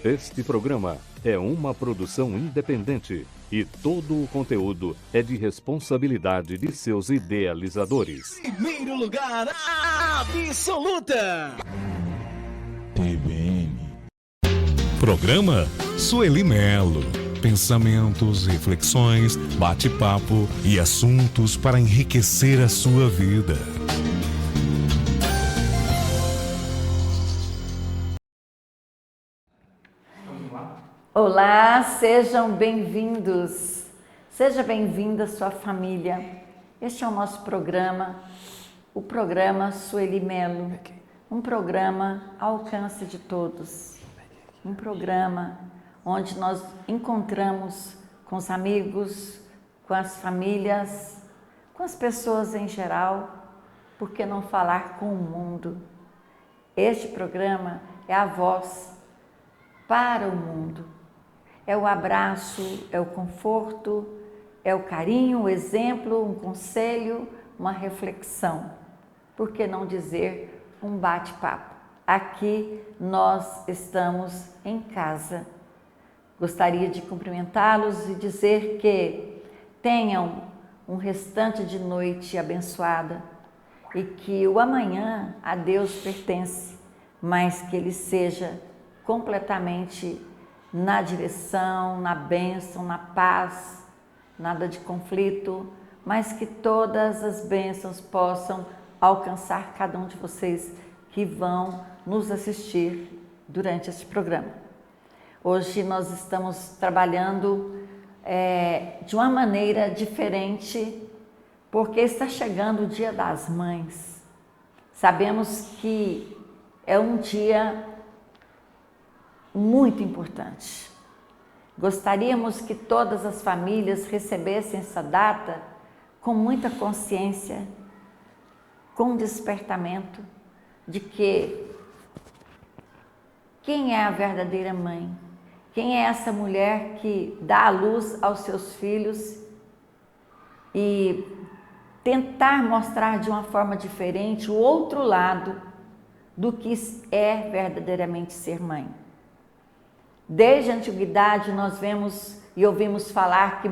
Este programa é uma produção independente e todo o conteúdo é de responsabilidade de seus idealizadores. Primeiro lugar, absoluta! TVN. Programa Sueli Melo. Pensamentos, reflexões, bate-papo e assuntos para enriquecer a sua vida. Olá, sejam bem-vindos. Seja bem-vinda sua família. Este é o nosso programa, o programa Sueli Melo. Um programa ao alcance de todos. Um programa onde nós encontramos com os amigos, com as famílias, com as pessoas em geral, por que não falar com o mundo? Este programa é a voz para o mundo. É o abraço, é o conforto, é o carinho, o exemplo, um conselho, uma reflexão. Por que não dizer um bate-papo? Aqui nós estamos em casa. Gostaria de cumprimentá-los e dizer que tenham um restante de noite abençoada e que o amanhã a Deus pertence, mas que ele seja completamente na direção, na bênção, na paz, nada de conflito, mas que todas as bênçãos possam alcançar cada um de vocês que vão nos assistir durante este programa. Hoje nós estamos trabalhando de uma maneira diferente, porque está chegando o Dia das Mães. Sabemos que é um dia muito importante. Gostaríamos que todas as famílias recebessem essa data com muita consciência, com despertamento de que quem é a verdadeira mãe? Quem é essa mulher que dá a luz aos seus filhos e tentar mostrar de uma forma diferente o outro lado do que é verdadeiramente ser mãe? Desde a antiguidade nós vemos e ouvimos falar que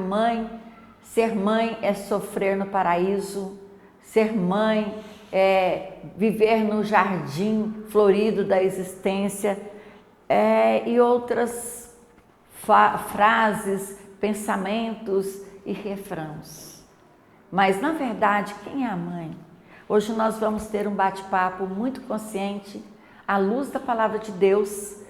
ser mãe é sofrer no paraíso, ser mãe é viver no jardim florido da existência e outras frases, pensamentos e refrãos. Mas na verdade, quem é a mãe? Hoje nós vamos ter um bate-papo muito consciente, à luz da palavra de Deus,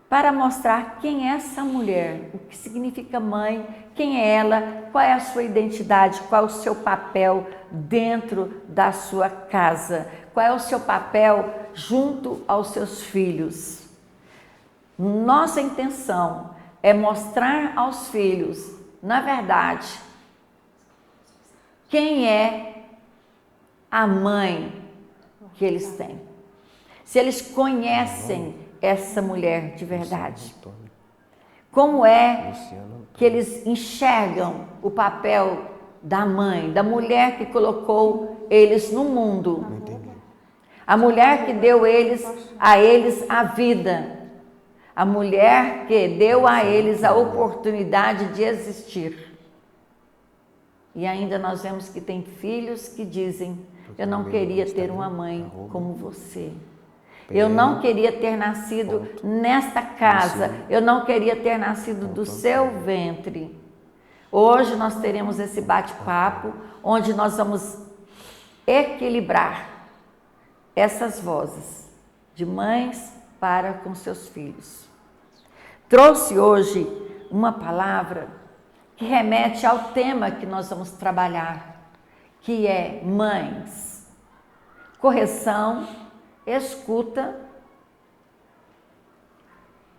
para mostrar quem é essa mulher, o que significa mãe, quem é ela, qual é a sua identidade, qual é o seu papel dentro da sua casa, qual é o seu papel junto aos seus filhos. Nossa intenção é mostrar aos filhos, na verdade, quem é a mãe que eles têm. Se eles conhecem essa mulher de verdade. Como é que eles enxergam o papel da mãe, da mulher que colocou eles no mundo? A mulher que deu a eles a vida. A mulher que deu a eles a oportunidade de existir. E ainda nós vemos que tem filhos que dizem: eu não queria ter uma mãe como você. Eu não queria ter nascido nesta casa, eu não queria ter nascido do seu ventre. Hoje nós teremos esse bate-papo, onde nós vamos equilibrar essas vozes de mães para com seus filhos. Trouxe hoje uma palavra que remete ao tema que nós vamos trabalhar, que é mães, correção, escuta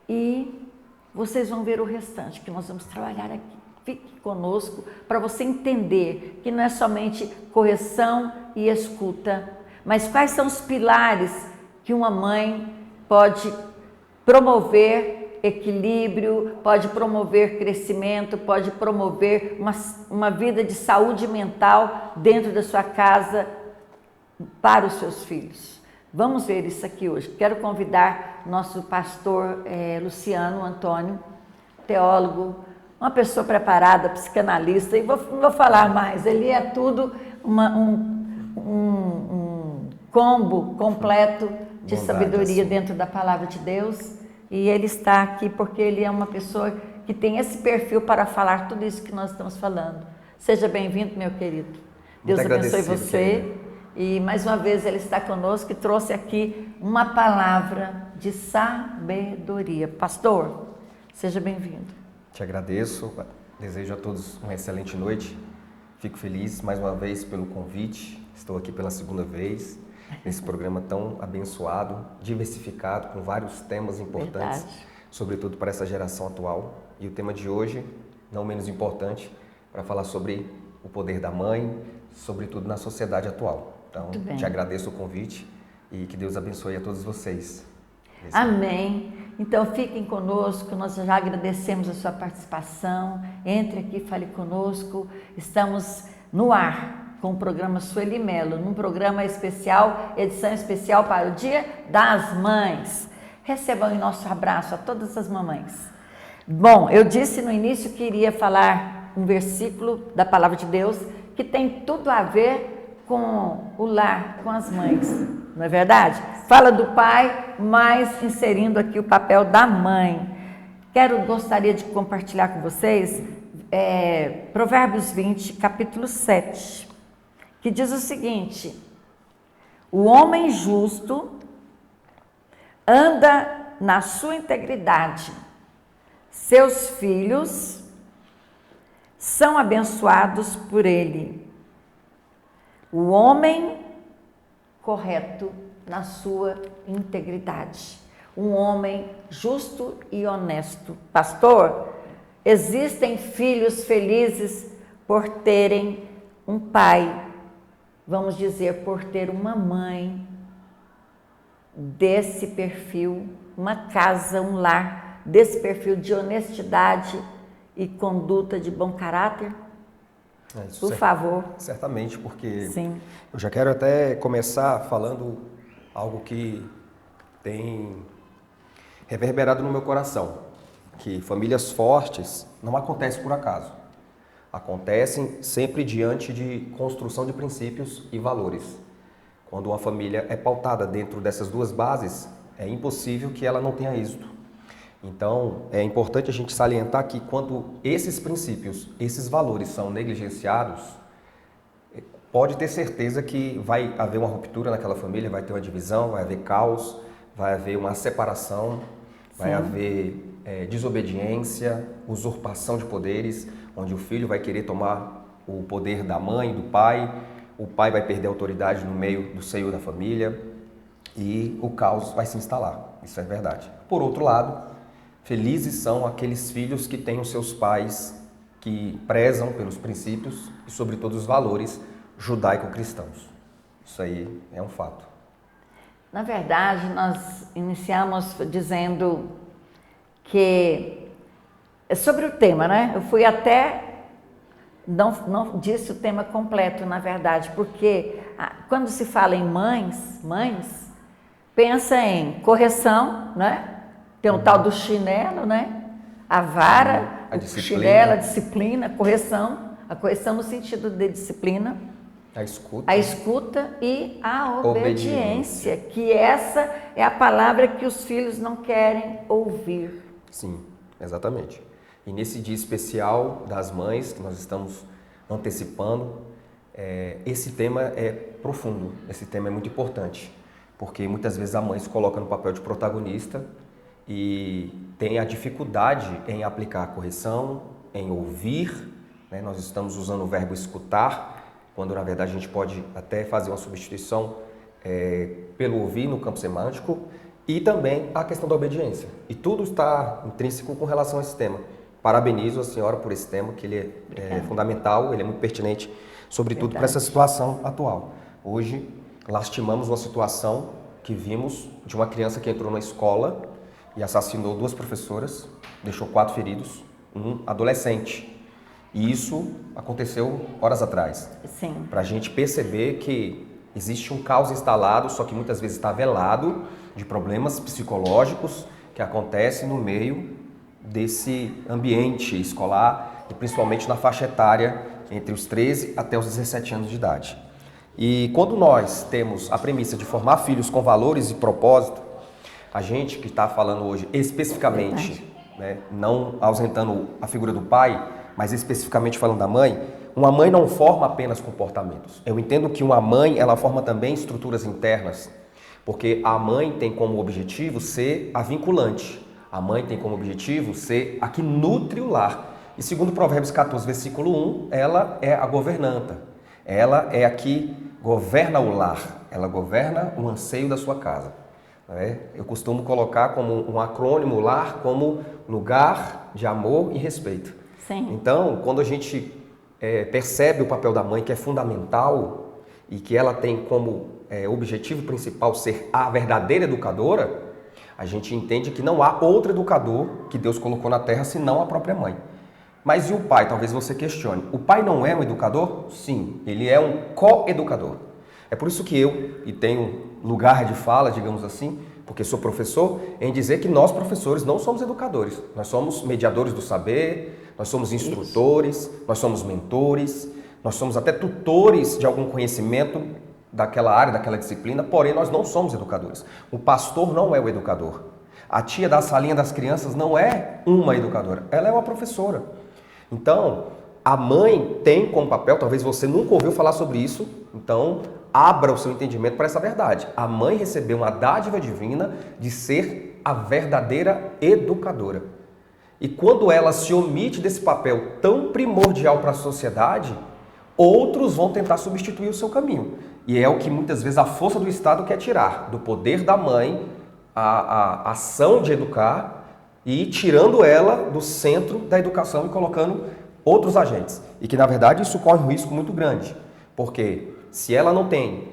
e vocês vão ver o restante que nós vamos trabalhar aqui. Fique conosco para você entender que não é somente correção e escuta, mas quais são os pilares que uma mãe pode promover equilíbrio, pode promover crescimento, pode promover uma vida de saúde mental dentro da sua casa para os seus filhos. Vamos ver isso aqui hoje. Quero convidar nosso pastor Luciano Antônio, teólogo, uma pessoa preparada, psicanalista, e não vou falar mais, ele é tudo um combo completo de sabedoria dentro da palavra de Deus, e ele está aqui porque ele é uma pessoa que tem esse perfil para falar tudo isso que nós estamos falando. Seja bem-vindo, meu querido. Deus abençoe você. E mais uma vez ele está conosco e trouxe aqui uma palavra de sabedoria. Pastor, seja bem-vindo. Te agradeço, desejo a todos uma excelente noite. Fico feliz mais uma vez pelo convite. Estou aqui pela segunda vez nesse programa tão abençoado, diversificado, com vários temas importantes, verdade, sobretudo para essa geração atual. E o tema de hoje, não menos importante, para falar sobre o poder da mãe, sobretudo na sociedade atual. Então, te agradeço o convite e que Deus abençoe a todos vocês. Amém. Então, fiquem conosco, nós já agradecemos a sua participação. Entre aqui, fale conosco. Estamos no ar com o programa Sueli Melo, num programa especial, edição especial para o Dia das Mães. Recebam o nosso abraço a todas as mamães. Bom, eu disse no início que iria falar um versículo da Palavra de Deus que tem tudo a ver com o lar, com as mães, não é verdade? Fala do pai, mas inserindo aqui o papel da mãe. Gostaria de compartilhar com vocês Provérbios 20, capítulo 7, que diz o seguinte: o homem justo anda na sua integridade, seus filhos são abençoados por ele. O homem correto na sua integridade. Um homem justo e honesto. Pastor, existem filhos felizes por terem um pai, vamos dizer, por ter uma mãe desse perfil, uma casa, um lar desse perfil de honestidade e conduta de bom caráter? Por favor. Certamente, porque sim, eu já quero até começar falando algo que tem reverberado no meu coração, que famílias fortes não acontecem por acaso. Acontecem sempre diante de construção de princípios e valores. Quando uma família é pautada dentro dessas duas bases, é impossível que ela não tenha êxito. Então, é importante a gente salientar que quando esses princípios, esses valores são negligenciados, pode ter certeza que vai haver uma ruptura naquela família, vai ter uma divisão, vai haver caos, vai haver uma separação, vai haver desobediência, usurpação de poderes, onde o filho vai querer tomar o poder da mãe, do pai, o pai vai perder a autoridade no meio do seio da família e o caos vai se instalar. Isso é verdade. Por outro lado, felizes são aqueles filhos que têm os seus pais que prezam pelos princípios e, sobretudo, os valores judaico-cristãos. Isso aí é um fato. Na verdade, nós iniciamos dizendo que sobre o tema, né? Eu fui até, não disse o tema completo, na verdade, porque quando se fala em mães, pensa em correção, né? Tem o tal do chinelo, né? A vara, o chinelo, a disciplina, a correção no sentido de disciplina. A escuta e a obediência, que essa é a palavra que os filhos não querem ouvir. Sim, exatamente. E nesse dia especial das mães, que nós estamos antecipando, esse tema é profundo, esse tema é muito importante, porque muitas vezes a mãe se coloca no papel de protagonista e tem a dificuldade em aplicar a correção, em ouvir, né? Nós estamos usando o verbo escutar, quando na verdade a gente pode até fazer uma substituição pelo ouvir no campo semântico, e também a questão da obediência. E tudo está intrínseco com relação a esse tema. Parabenizo a senhora por esse tema, que ele é fundamental, ele é muito pertinente, sobretudo para essa situação atual. Hoje, lastimamos uma situação que vimos de uma criança que entrou na escola e assassinou 2 professoras, deixou 4 feridos, um adolescente. E isso aconteceu horas atrás. Sim. Para a gente perceber que Existe um caos instalado, só que muitas vezes está velado, de problemas psicológicos que acontecem no meio desse ambiente escolar e principalmente na faixa etária entre os 13 até os 17 anos de idade. E quando nós temos a premissa de formar filhos com valores e propósito, a gente que está falando hoje especificamente, né, não ausentando a figura do pai, mas especificamente falando da mãe, uma mãe não forma apenas comportamentos. Eu entendo que uma mãe, ela forma também estruturas internas, porque a mãe tem como objetivo ser a vinculante. A mãe tem como objetivo ser a que nutre o lar. E segundo Provérbios 14, versículo 1, ela é a governanta. Ela é a que governa o lar. Ela governa o anseio da sua casa. Eu costumo colocar como um acrônimo lar como lugar de amor e respeito. Sim. Então, quando a gente percebe o papel da mãe, que é fundamental e que ela tem como objetivo principal ser a verdadeira educadora, a gente entende que não há outro educador que Deus colocou na terra senão a própria mãe. Mas e o pai? Talvez você questione. O pai não é um educador? Sim, ele é um co-educador. É por isso que eu tenho lugar de fala, digamos assim, porque sou professor, em dizer que nós, professores, não somos educadores. Nós somos mediadores do saber, nós somos instrutores, nós somos mentores, nós somos até tutores de algum conhecimento daquela área, daquela disciplina, porém nós não somos educadores. O pastor não é o educador. A tia da salinha das crianças não é uma educadora, ela é uma professora. Então, a mãe tem como papel, talvez você nunca ouviu falar sobre isso, então abra o seu entendimento para essa verdade. A mãe recebeu uma dádiva divina de ser a verdadeira educadora. E quando ela se omite desse papel tão primordial para a sociedade, outros vão tentar substituir o seu caminho. E é o que muitas vezes a força do Estado quer tirar, do poder da mãe, a ação de educar e tirando ela do centro da educação e colocando outros agentes. E que, na verdade, isso corre um risco muito grande. Porque se ela não tem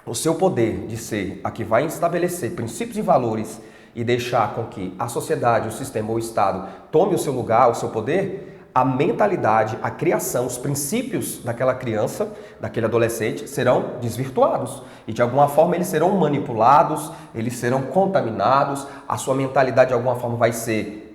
o seu poder de ser a que vai estabelecer princípios e valores e deixar com que a sociedade, o sistema ou o Estado tome o seu lugar, o seu poder, a mentalidade, a criação, os princípios daquela criança, daquele adolescente serão desvirtuados. E de alguma forma eles serão manipulados, eles serão contaminados, a sua mentalidade de alguma forma vai ser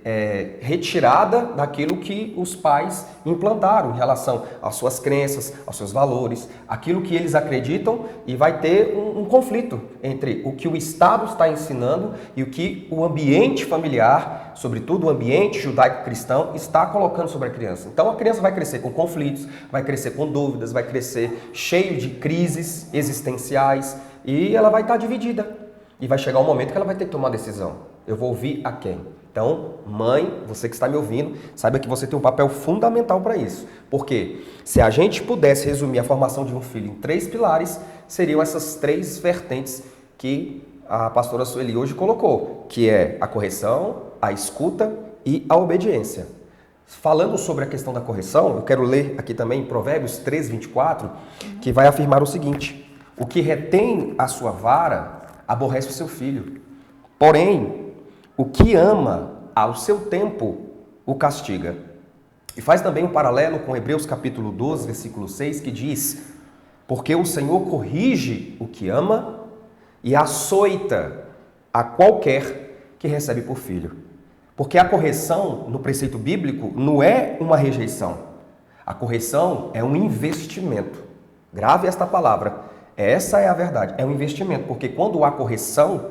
retirada daquilo que os pais implantaram em relação às suas crenças, aos seus valores, aquilo que eles acreditam, e vai ter um conflito entre o que o Estado está ensinando e o que o ambiente familiar, sobretudo o ambiente judaico-cristão, está colocando sobre a criança. Então a criança vai crescer com conflitos, vai crescer com dúvidas, vai crescer cheio de crises existenciais e ela vai estar dividida. E vai chegar um momento que ela vai ter que tomar uma decisão. Eu vou ouvir a quem? Então, mãe, você que está me ouvindo, saiba que você tem um papel fundamental para isso. Porque se a gente pudesse resumir a formação de um filho em 3 pilares, seriam essas 3 vertentes que a pastora Sueli hoje colocou, que é a correção, a escuta e a obediência. Falando sobre a questão da correção, eu quero ler aqui também Provérbios 3, 24, que vai afirmar o seguinte: o que retém a sua vara aborrece o seu filho, porém o que ama ao seu tempo o castiga. E faz também um paralelo com Hebreus capítulo 12, versículo 6, que diz: porque o Senhor corrige o que ama e açoita a qualquer que recebe por filho. Porque a correção, no preceito bíblico, não é uma rejeição. A correção é um investimento. Grave esta palavra. Essa é a verdade. É um investimento. Porque quando há correção,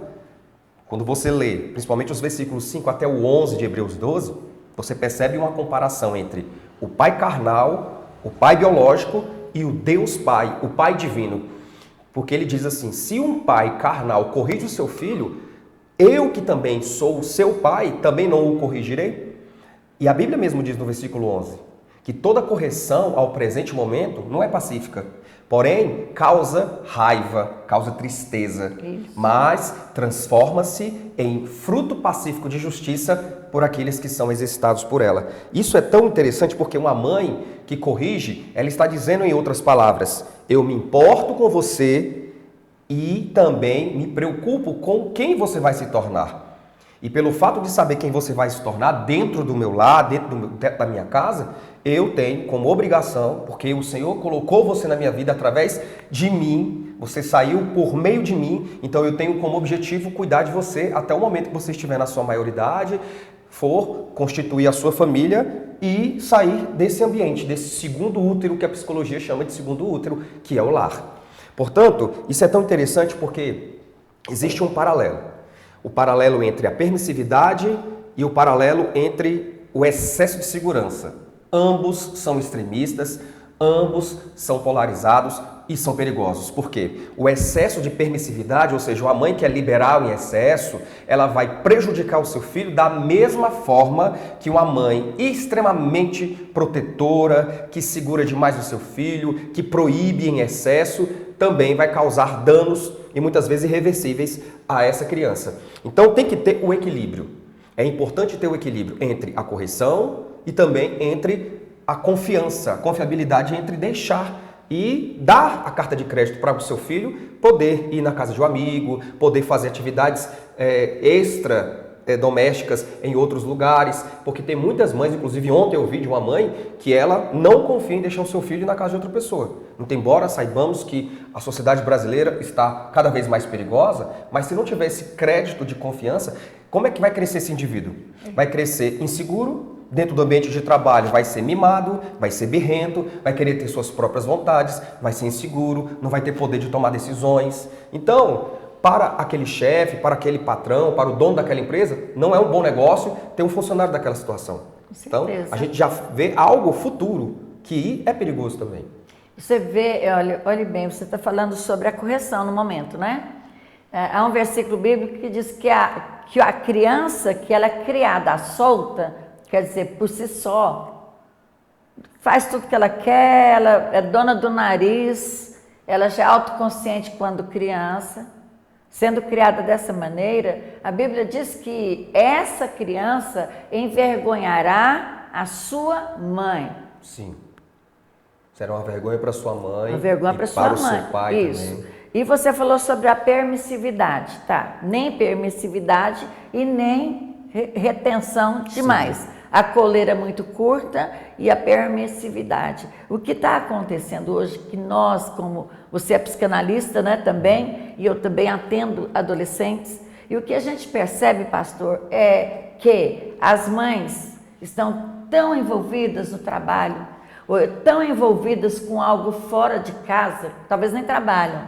quando você lê, principalmente os versículos 5 até o 11 de Hebreus 12, você percebe uma comparação entre o pai carnal, o pai biológico e o Deus Pai, o Pai divino. Porque ele diz assim: se um pai carnal corrige o seu filho, eu que também sou o seu pai, também não o corrigirei? E a Bíblia mesmo diz no versículo 11 que toda correção ao presente momento não é pacífica, porém causa raiva, causa tristeza, mas transforma-se em fruto pacífico de justiça por aqueles que são exercitados por ela. Isso é tão interessante porque uma mãe que corrige, ela está dizendo em outras palavras: eu me importo com você e também me preocupo com quem você vai se tornar. E pelo fato de saber quem você vai se tornar dentro do meu lar, dentro da minha casa, eu tenho como obrigação, porque o Senhor colocou você na minha vida através de mim, você saiu por meio de mim, então eu tenho como objetivo cuidar de você até o momento que você estiver na sua maioridade, for constituir a sua família e sair desse ambiente, desse segundo útero que a psicologia chama de segundo útero, que é o lar. Portanto, isso é tão interessante porque existe um paralelo. O paralelo entre a permissividade e o paralelo entre o excesso de segurança. Ambos são extremistas, ambos são polarizados e são perigosos. Por quê? O excesso de permissividade, ou seja, a mãe que é liberal em excesso, ela vai prejudicar o seu filho da mesma forma que uma mãe extremamente protetora, que segura demais o seu filho, que proíbe em excesso, também vai causar danos e muitas vezes irreversíveis a essa criança. Então tem que ter o equilíbrio. É importante ter o equilíbrio entre a correção e também entre a confiança, a confiabilidade entre deixar e dar a carta de crédito para o seu filho poder ir na casa de um amigo, poder fazer atividades domésticas em outros lugares, porque tem muitas mães, inclusive ontem eu vi de uma mãe que ela não confia em deixar o seu filho na casa de outra pessoa. Muito embora saibamos que a sociedade brasileira está cada vez mais perigosa, mas se não tiver esse crédito de confiança, como é que vai crescer esse indivíduo? Vai crescer inseguro, dentro do ambiente de trabalho vai ser mimado, vai ser birrento, vai querer ter suas próprias vontades, vai ser inseguro, não vai ter poder de tomar decisões. Então, para aquele chefe, para aquele patrão, para o dono daquela empresa, não é um bom negócio ter um funcionário daquela situação. Então, a gente já vê algo futuro que é perigoso também. Você vê, olhe bem, você está falando sobre a correção no momento, né? Há um versículo bíblico que diz que a criança que ela é criada solta, quer dizer, por si só, faz tudo que ela quer, ela é dona do nariz, ela já é autoconsciente quando criança. Sendo criada dessa maneira, a Bíblia diz que essa criança envergonhará a sua mãe. Sim. Será uma vergonha para sua mãe. Uma vergonha para sua mãe. Para o seu pai Isso. também. E você falou sobre a permissividade, tá? Nem permissividade e nem retenção demais. Sim. A coleira muito curta e a permissividade. O que está acontecendo hoje, que nós, como você é psicanalista, né, também, e eu também atendo adolescentes, e o que a gente percebe, pastor, é que as mães estão tão envolvidas no trabalho, ou tão envolvidas com algo fora de casa, talvez nem trabalham,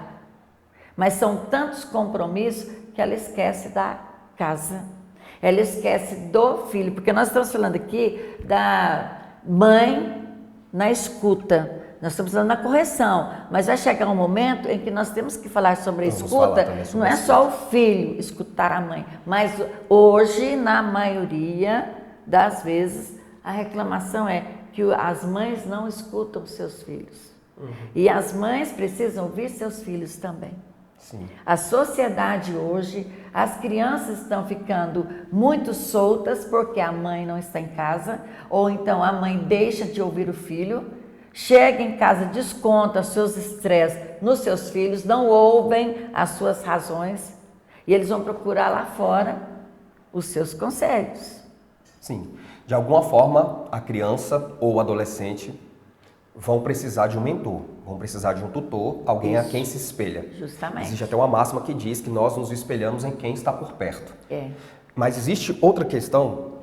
mas são tantos compromissos que ela esquece da casa. Ela esquece do filho, porque nós estamos falando aqui da mãe na escuta, nós estamos falando na correção, mas vai chegar um momento em que nós temos que falar sobre a escuta, não é só o filho escutar a mãe, mas hoje, na maioria das vezes, a reclamação é que as mães não escutam seus filhos. E as mães precisam ouvir seus filhos também. Sim. A sociedade hoje, as crianças estão ficando muito soltas porque a mãe não está em casa, ou então a mãe deixa de ouvir o filho, chega em casa, desconta seus estresses nos seus filhos, não ouvem as suas razões e eles vão procurar lá fora os seus conselhos. Sim, de alguma forma a criança ou o adolescente vão precisar de um mentor, vão precisar de um tutor, alguém a quem se espelha. Justamente. Existe até uma máxima que diz que nós nos espelhamos em quem está por perto. É. Mas existe outra questão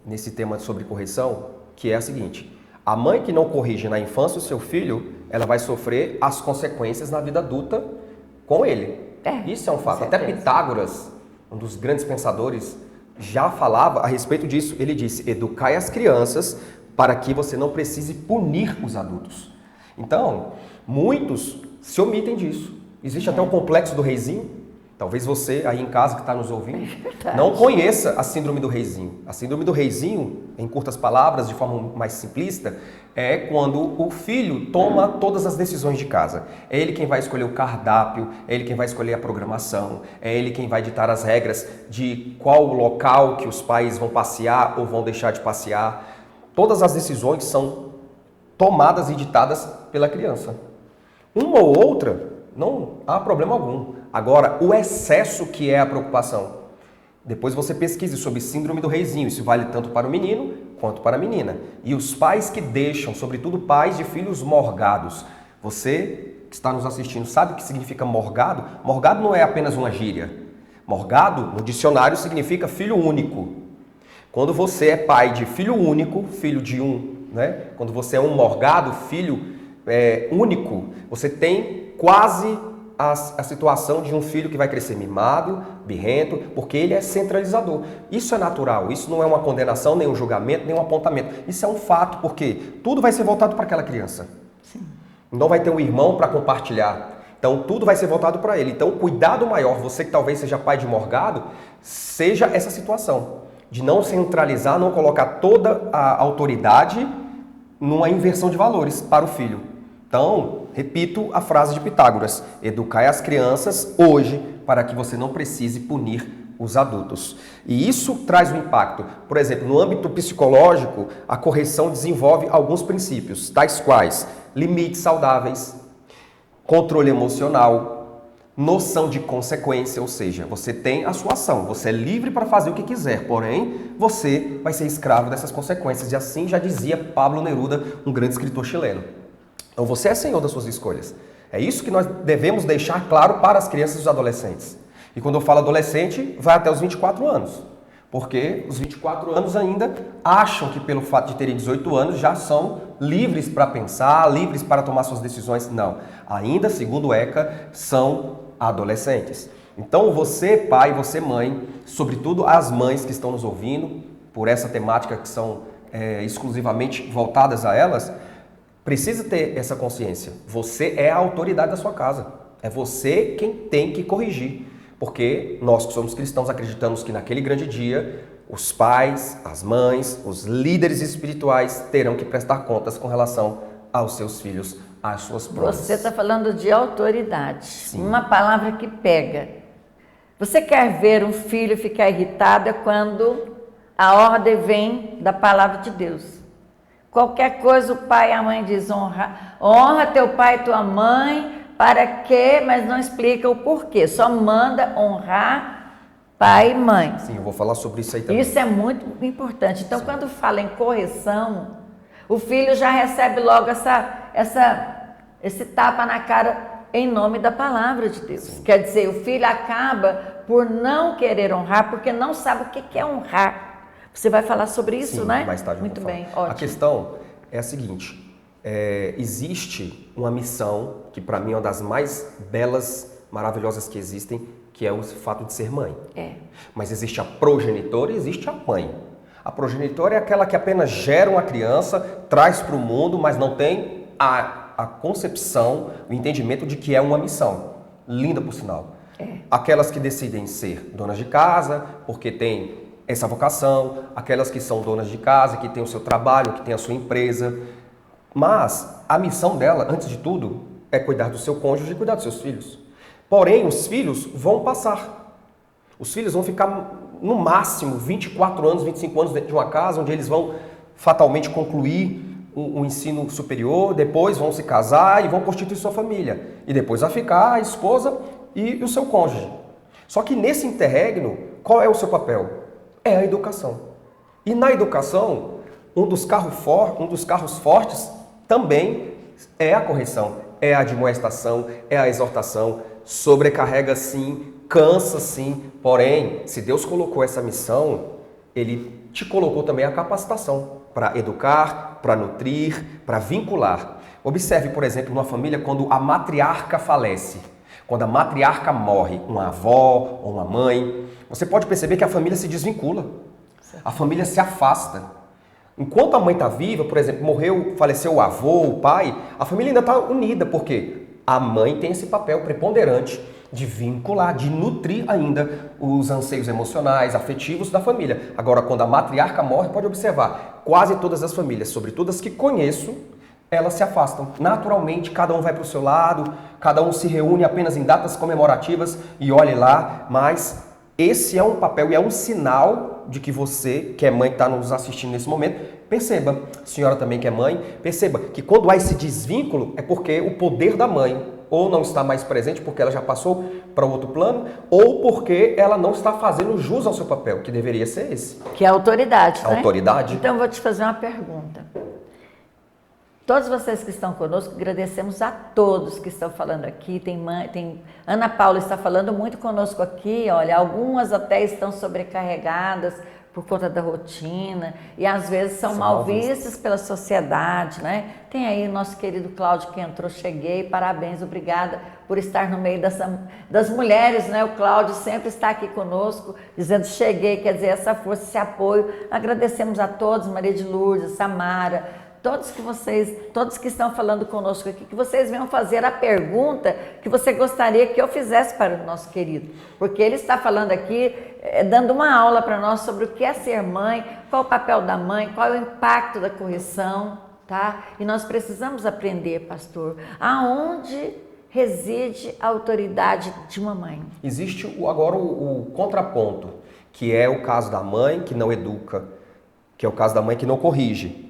nesse tema sobre correção, que é a seguinte: a mãe que não corrige na infância o seu filho, ela vai sofrer as consequências na vida adulta com ele. Isso é um fato. Até Pitágoras, um dos grandes pensadores, já falava a respeito disso. Ele disse: educai as crianças para que você não precise punir os adultos. Então, muitos se omitem disso. Existe até o complexo do reizinho. Talvez você aí em casa que está nos ouvindo não conheça a síndrome do reizinho. A síndrome do reizinho, em curtas palavras, de forma mais simplista, é quando o filho toma todas as decisões de casa. É ele quem vai escolher o cardápio, é ele quem vai escolher a programação, é ele quem vai ditar as regras de qual local que os pais vão passear ou vão deixar de passear. Todas as decisões são tomadas e ditadas pela criança. Uma ou outra, não há problema algum. Agora, o excesso que é a preocupação. Depois você pesquise sobre síndrome do reizinho. Isso vale tanto para o menino quanto para a menina. E os pais que deixam, sobretudo pais de filhos morgados. Você que está nos assistindo sabe o que significa morgado? Morgado não é apenas uma gíria. Morgado, no dicionário, significa filho único. Quando você é pai de filho único, filho de um, né? Quando você é um morgado, filho único, você tem quase a situação de um filho que vai crescer mimado, birrento, porque ele é centralizador. Isso é natural, isso não é uma condenação, nem um julgamento, nem um apontamento. Isso é um fato, porque tudo vai ser voltado para aquela criança. Sim. Não vai ter um irmão para compartilhar. Então, tudo vai ser voltado para ele. Então, o cuidado maior, você que talvez seja pai de morgado, seja essa situação de não centralizar, não colocar toda a autoridade numa inversão de valores para o filho. Então, repito a frase de Pitágoras: educai as crianças hoje para que você não precise punir os adultos. E isso traz um impacto. Por exemplo, no âmbito psicológico, a correção desenvolve alguns princípios, tais quais limites saudáveis, controle emocional, noção de consequência, ou seja, você tem a sua ação, você é livre para fazer o que quiser, porém, você vai ser escravo dessas consequências. E assim já dizia Pablo Neruda, um grande escritor chileno. Então você é senhor das suas escolhas. É isso que nós devemos deixar claro para as crianças e os adolescentes. E quando eu falo adolescente, vai até os 24 anos. Porque os 24 anos ainda acham que pelo fato de terem 18 anos já são livres para pensar, livres para tomar suas decisões. Não. Ainda, segundo o ECA, são adolescentes. Então você, pai, você, mãe, sobretudo as mães que estão nos ouvindo, por essa temática que são exclusivamente voltadas a elas, precisa ter essa consciência. Você é a autoridade da sua casa. É você quem tem que corrigir. Porque nós que somos cristãos acreditamos que naquele grande dia os pais, as mães, os líderes espirituais terão que prestar contas com relação aos seus filhos, às suas provas. Você está falando de autoridade. Sim. Uma palavra que pega. Você quer ver um filho ficar irritado quando a ordem vem da palavra de Deus. Qualquer coisa o pai e a mãe diz: honra teu pai e tua mãe. Para quê? Mas não explica o porquê. Só manda honrar pai e mãe. Sim, eu vou falar sobre isso aí também. Isso é muito importante. Então, quando fala em correção, o filho já recebe logo esse tapa na cara em nome da palavra de Deus. Sim. Quer dizer, o filho acaba por não querer honrar, porque não sabe o que é honrar. Você vai falar sobre isso, sim, né? Mais tarde muito bem, falar. ótimo. A questão é a seguinte. Existe uma missão que para mim é uma das mais belas, maravilhosas que existem, que é o fato de ser mãe. Mas existe a progenitora e existe a mãe. A progenitora é aquela que apenas gera uma criança, traz para o mundo, mas não tem a concepção, o entendimento de que é uma missão. Linda, por sinal. Aquelas que decidem ser donas de casa, porque tem essa vocação, aquelas que são donas de casa, que têm o seu trabalho, que têm a sua empresa. Mas a missão dela, antes de tudo, é cuidar do seu cônjuge e cuidar dos seus filhos. Porém, os filhos vão passar. Os filhos vão ficar, no máximo, 24 anos, 25 anos dentro de uma casa, onde eles vão fatalmente concluir o ensino superior, depois vão se casar e vão constituir sua família. E depois vai ficar a esposa e o seu cônjuge. Só que nesse interregno, qual é o seu papel? É a educação. E na educação, um dos carros fortes também é a correção, é a admoestação, é a exortação. Sobrecarrega sim, cansa sim, porém, se Deus colocou essa missão, Ele te colocou também a capacitação para educar, para nutrir, para vincular. Observe, por exemplo, numa família quando a matriarca falece, quando a matriarca morre, uma avó ou uma mãe, você pode perceber que a família se desvincula, a família se afasta. Enquanto a mãe está viva, por exemplo, faleceu o avô, o pai, a família ainda está unida, porque a mãe tem esse papel preponderante de vincular, de nutrir ainda os anseios emocionais, afetivos da família. Agora, quando a matriarca morre, pode observar, quase todas as famílias, sobretudo as que conheço, elas se afastam. Naturalmente, cada um vai para o seu lado, cada um se reúne apenas em datas comemorativas e olhe lá, mas esse é um papel e é um sinal de que você, que é mãe, que está nos assistindo nesse momento, perceba, senhora também que é mãe, perceba que quando há esse desvínculo é porque o poder da mãe ou não está mais presente porque ela já passou para outro plano, ou porque ela não está fazendo jus ao seu papel, que deveria ser esse. Que é a autoridade, A né? autoridade. Então, eu vou te fazer uma pergunta. Todos vocês que estão conosco, agradecemos a todos que estão falando aqui. Tem Ana Paula está falando muito conosco aqui, olha, algumas até estão sobrecarregadas por conta da rotina e às vezes são mal vistas pela sociedade, né? Tem aí o nosso querido Cláudio que entrou, cheguei, parabéns, obrigada por estar no meio das mulheres, né? O Cláudio sempre está aqui conosco, dizendo cheguei, quer dizer, essa força, esse apoio. Agradecemos a todos, Maria de Lourdes, Samara, todos que estão falando conosco aqui, que vocês venham fazer a pergunta que você gostaria que eu fizesse para o nosso querido. Porque ele está falando aqui, dando uma aula para nós sobre o que é ser mãe, qual o papel da mãe, qual é o impacto da correção, tá? E nós precisamos aprender, pastor, aonde reside a autoridade de uma mãe. Existe agora o contraponto, que é o caso da mãe que não educa, que é o caso da mãe que não corrige.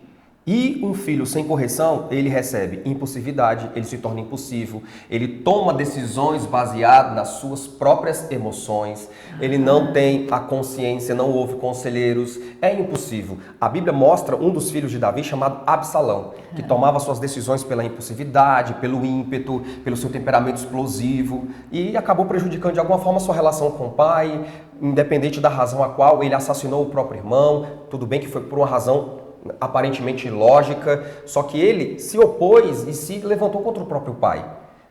E um filho sem correção, ele recebe impulsividade, ele se torna impulsivo, ele toma decisões baseadas nas suas próprias emoções, ele não tem a consciência, não ouve conselheiros, é impulsivo. A Bíblia mostra um dos filhos de Davi chamado Absalão, que tomava suas decisões pela impulsividade, pelo ímpeto, pelo seu temperamento explosivo e acabou prejudicando de alguma forma a sua relação com o pai, independente da razão a qual ele assassinou o próprio irmão. Tudo bem que foi por uma razão aparentemente ilógica, só que ele se opôs e se levantou contra o próprio pai,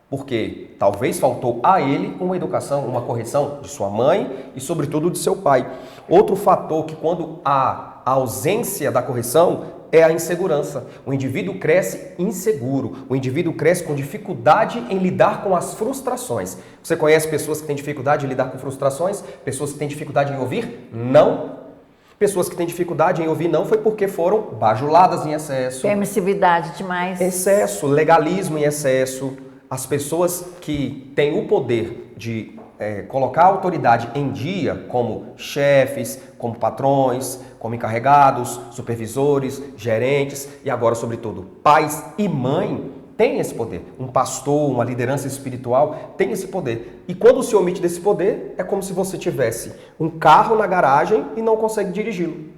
porque talvez faltou a ele uma educação, uma correção de sua mãe e sobretudo de seu pai. Outro fator que quando há a ausência da correção é a insegurança. O indivíduo cresce inseguro, o indivíduo cresce com dificuldade em lidar com as frustrações. Você conhece pessoas que têm dificuldade em lidar com frustrações? Pessoas que têm dificuldade em ouvir não? Pessoas que têm dificuldade em ouvir não foi porque foram bajuladas em excesso. Permissividade demais. Excesso, legalismo em excesso. As pessoas que têm o poder de colocar a autoridade em dia, como chefes, como patrões, como encarregados, supervisores, gerentes e agora, sobretudo, pais e mãe, tem esse poder. Um pastor, uma liderança espiritual tem esse poder. E quando se omite desse poder, é como se você tivesse um carro na garagem e não consegue dirigi-lo.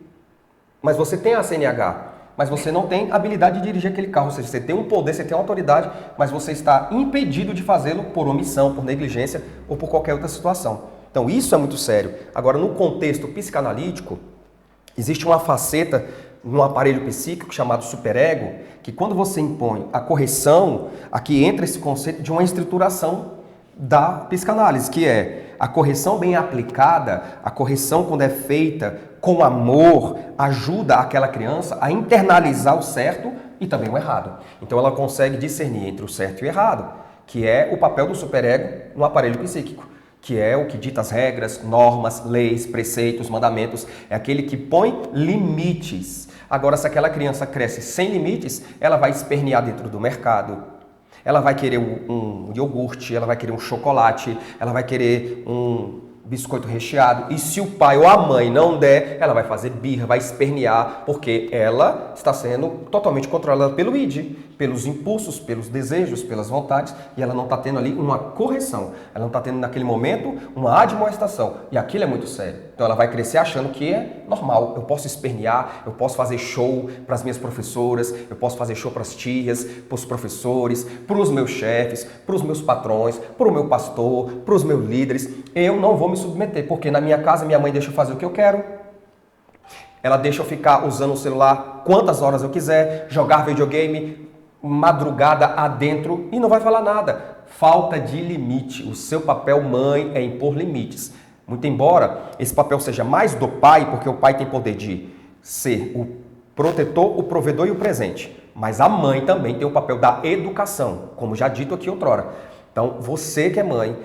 Mas você tem a CNH, mas você não tem habilidade de dirigir aquele carro. Ou seja, você tem um poder, você tem uma autoridade, mas você está impedido de fazê-lo por omissão, por negligência ou por qualquer outra situação. Então isso é muito sério. Agora, no contexto psicanalítico, existe uma faceta num aparelho psíquico chamado superego, que quando você impõe a correção, aqui entra esse conceito de uma estruturação da psicanálise, que é a correção bem aplicada, a correção quando é feita com amor, ajuda aquela criança a internalizar o certo e também o errado. Então ela consegue discernir entre o certo e o errado, que é o papel do superego no aparelho psíquico, que é o que dita as regras, normas, leis, preceitos, mandamentos, é aquele que põe limites. Agora, se aquela criança cresce sem limites, ela vai espernear dentro do mercado, ela vai querer um iogurte, ela vai querer um chocolate, ela vai querer um biscoito recheado, e se o pai ou a mãe não der, ela vai fazer birra, vai espernear, porque ela está sendo totalmente controlada pelo id, pelos impulsos, pelos desejos, pelas vontades, e ela não está tendo ali uma correção, ela não está tendo naquele momento uma admoestação, e aquilo é muito sério. Então ela vai crescer achando que é normal, eu posso espernear, eu posso fazer show para as minhas professoras, eu posso fazer show para as tias, para os professores, para os meus chefes, para os meus patrões, para o meu pastor, para os meus líderes. Eu não vou me submeter, porque na minha casa minha mãe deixa eu fazer o que eu quero, ela deixa eu ficar usando o celular quantas horas eu quiser, jogar videogame madrugada adentro e não vai falar nada. Falta de limite. O seu papel, mãe, é impor limites. Muito embora esse papel seja mais do pai, porque o pai tem poder de ser o protetor, o provedor e o presente. Mas a mãe também tem o papel da educação, como já dito aqui outrora. Então, você que é mãe,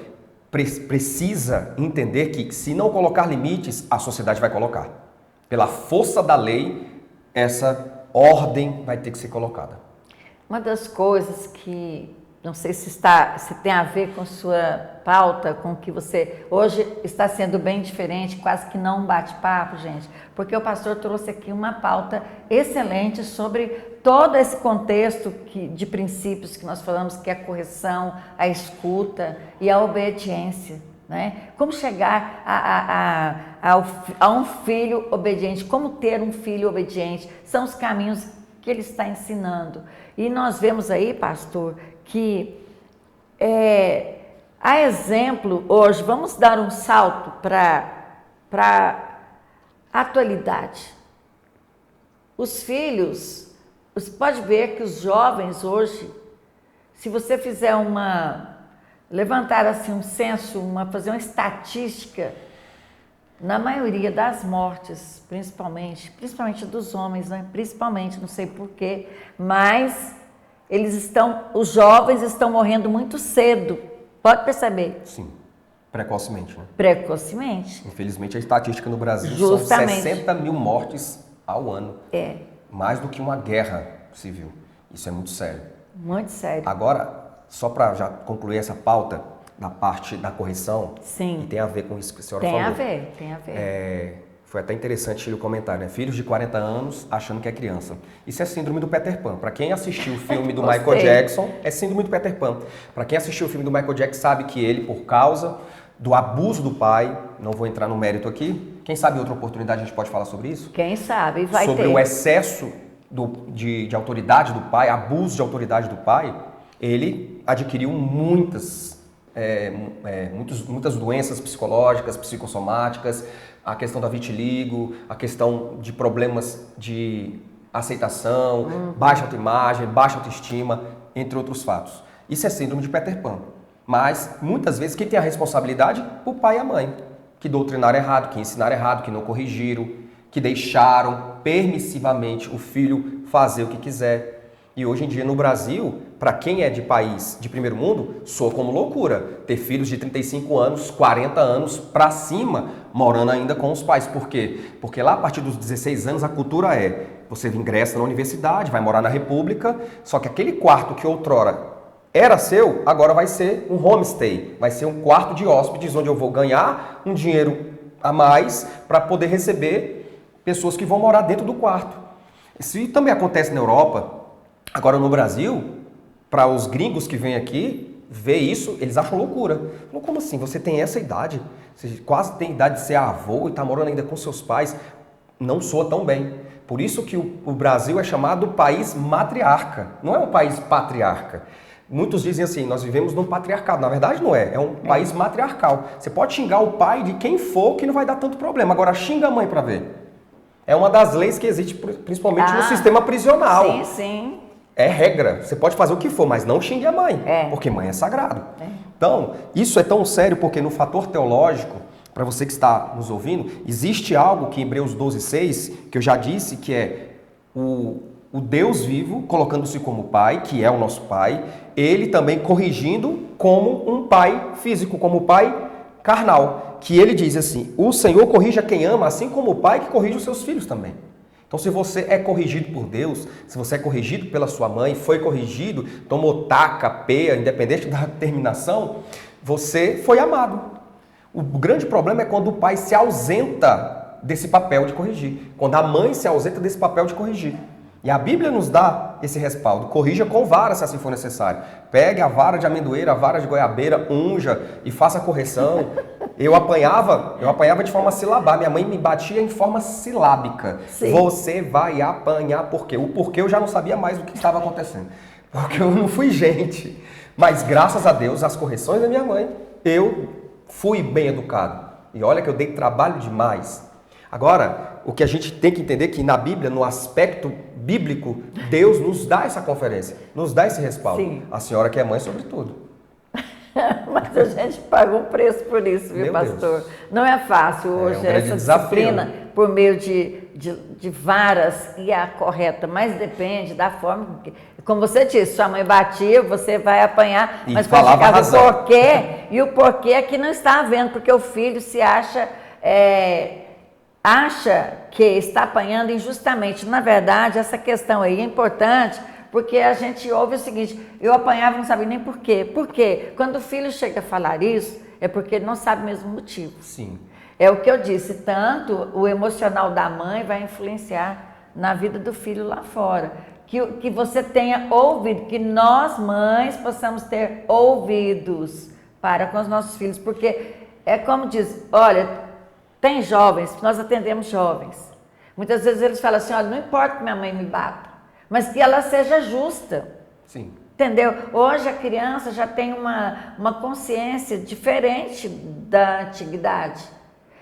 precisa entender que se não colocar limites, a sociedade vai colocar. Pela força da lei, essa ordem vai ter que ser colocada. Uma das coisas que não sei se tem a ver com sua pauta, com que você hoje está sendo bem diferente, quase que não um bate-papo, gente, porque o pastor trouxe aqui uma pauta excelente sobre todo esse contexto de princípios que nós falamos, que é a correção, a escuta e a obediência, né? Como chegar a um filho obediente, como ter um filho obediente, são os caminhos que ele está ensinando. E nós vemos aí, pastor, que a exemplo hoje, vamos dar um salto para a atualidade. Os filhos, você pode ver que os jovens hoje, se você fizer levantar assim um censo, fazer uma estatística, na maioria das mortes, principalmente dos homens, né? Principalmente, não sei porquê, mas os jovens estão morrendo muito cedo, pode perceber? Sim, precocemente, né? Precocemente. Infelizmente, a estatística no Brasil Justamente. são 60 mil mortes ao ano. Mais do que uma guerra civil. Isso é muito sério. Muito sério. Agora, só para já concluir essa pauta da parte da correção, sim, que tem a ver com isso que a senhora falou. Tem a ver. Foi até interessante o comentário, né? Filhos de 40 anos achando que é criança. Isso é síndrome do Peter Pan. Para quem assistiu o filme do Michael Jackson, é síndrome do Peter Pan. Para quem assistiu o filme do Michael Jackson, sabe que ele, por causa do abuso do pai, não vou entrar no mérito aqui, quem sabe em outra oportunidade a gente pode falar sobre isso? Quem sabe, vai sobre ter. O excesso de autoridade do pai, abuso de autoridade do pai, ele adquiriu muitas doenças psicológicas, psicossomáticas, a questão da vitiligo, a questão de problemas de aceitação, baixa autoimagem, baixa autoestima, entre outros fatos. Isso é síndrome de Peter Pan. Mas, muitas vezes, quem tem a responsabilidade? O pai e a mãe, que doutrinaram errado, que ensinaram errado, que não corrigiram, que deixaram permissivamente o filho fazer o que quiser. E hoje em dia no Brasil, para quem é de país de primeiro mundo, soa como loucura ter filhos de 35 anos, 40 anos para cima, morando ainda com os pais. Por quê? Porque lá a partir dos 16 anos a cultura você ingressa na universidade, vai morar na República, só que aquele quarto que outrora era seu, agora vai ser um homestay, vai ser um quarto de hóspedes onde eu vou ganhar um dinheiro a mais para poder receber pessoas que vão morar dentro do quarto. Isso também acontece na Europa. Agora no Brasil, para os gringos que vêm aqui, ver isso, eles acham loucura. Como assim? Você tem essa idade? Você quase tem idade de ser avô e está morando ainda com seus pais? Não soa tão bem. Por isso que o Brasil é chamado país matriarca. Não é um país patriarca. Muitos dizem assim, nós vivemos num patriarcado. Na verdade não é um país matriarcal. Você pode xingar o pai de quem for que não vai dar tanto problema. Agora xinga a mãe para ver. É uma das leis que existe principalmente no sistema prisional. Sim, sim. É regra, você pode fazer o que for, mas não xingue a mãe, porque mãe é sagrado. Então, isso é tão sério porque no fator teológico, para você que está nos ouvindo, existe algo que em Hebreus 12:6, que eu já disse, que é o Deus vivo, colocando-se como pai, que é o nosso pai, ele também corrigindo como um pai físico, como pai carnal, que ele diz assim, o Senhor corrige a quem ama, assim como o pai que corrige os seus filhos também. Então, se você é corrigido por Deus, se você é corrigido pela sua mãe, foi corrigido, tomou taca, peia, independente da terminação, você foi amado. O grande problema é quando o pai se ausenta desse papel de corrigir, quando a mãe se ausenta desse papel de corrigir. E a Bíblia nos dá esse respaldo. Corrija com vara, se assim for necessário. Pegue a vara de amendoeira, a vara de goiabeira, unja e faça a correção. Eu apanhava de forma silabar. Minha mãe me batia em forma silábica. Sim. Você vai apanhar por quê? O porquê eu já não sabia mais o que estava acontecendo. Porque eu não fui gente. Mas graças a Deus, as correções da minha mãe, eu fui bem educado. E olha que eu dei trabalho demais. Agora, o que a gente tem que entender é que na Bíblia, no aspecto bíblico, Deus nos dá essa conferência, nos dá esse respaldo. Sim. A senhora que é mãe, sobretudo. Mas a gente paga um preço por isso, viu, pastor? Deus. Não é fácil hoje essa disciplina por meio de varas e a correta, mas depende da forma. Como você disse, sua mãe batia, você vai apanhar, e mas quando chegar o porquê, e o porquê é que não está havendo, porque o filho se acha que está apanhando injustamente. Na verdade, essa questão aí é importante, Porque a gente ouve o seguinte, eu apanhava e não sabia nem por quê. Por quê? Quando o filho chega a falar isso, é porque ele não sabe mesmo o motivo. Sim. É o que eu disse, tanto o emocional da mãe vai influenciar na vida do filho lá fora. Que você tenha ouvido, que nós mães possamos ter ouvidos para com os nossos filhos. Porque é como diz, olha, tem jovens, nós atendemos jovens. Muitas vezes eles falam assim, olha, não importa que minha mãe me bata, mas que ela seja justa. Sim. Entendeu? Hoje a criança já tem uma consciência diferente da antiguidade.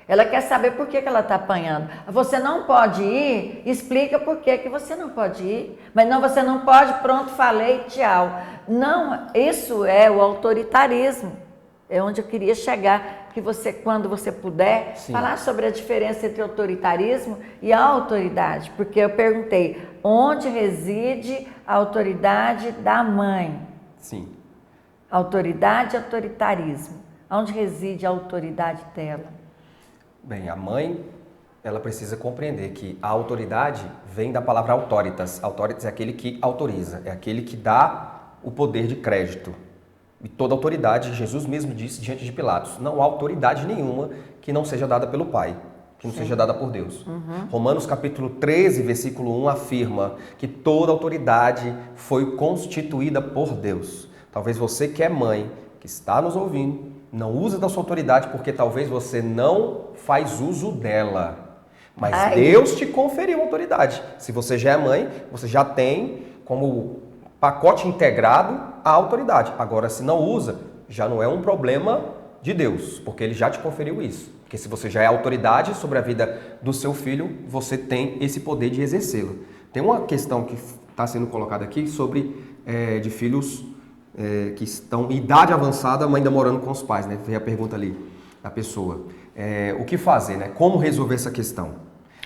Ela quer saber por que ela está apanhando. Você não pode ir, explica por que você não pode ir. Mas não, você não pode, pronto, falei, tchau. Não, isso é o autoritarismo. É onde eu queria chegar, que você, quando você puder, Sim. falar sobre a diferença entre autoritarismo e a autoridade. Porque eu perguntei, onde reside a autoridade da mãe? Sim. Autoridade e autoritarismo. Onde reside a autoridade dela? Bem, a mãe, ela precisa compreender que a autoridade vem da palavra autoritas. Autoritas é aquele que autoriza, é aquele que dá o poder de crédito. E toda autoridade, Jesus mesmo disse diante de Pilatos, não há autoridade nenhuma que não seja dada pelo Pai, que não seja dada por Deus. Romanos capítulo 13, versículo 1 afirma que toda autoridade foi constituída por Deus. Talvez você que é mãe, que está nos ouvindo, não usa da sua autoridade porque talvez você não faz uso dela. Mas Deus te conferiu autoridade. Se você já é mãe, você já tem como pacote integrado a autoridade. Agora, se não usa, já não é um problema de Deus, porque Ele já te conferiu isso. Porque se você já é autoridade sobre a vida do seu filho, você tem esse poder de exercê-lo. Tem uma questão que está sendo colocada aqui sobre de filhos que estão em idade avançada, mas ainda morando com os pais, né? Veio a pergunta ali da pessoa. O que fazer, né? Como resolver essa questão?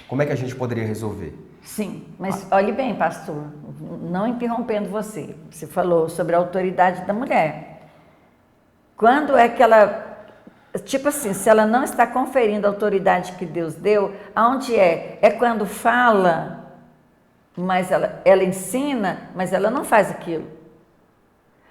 Como é que a gente poderia resolver? Sim, mas olhe bem, pastor, não interrompendo você. Você falou sobre a autoridade da mulher. Quando é que ela, tipo assim, se ela não está conferindo a autoridade que Deus deu, aonde é? É quando fala, mas ela ensina, mas ela não faz aquilo.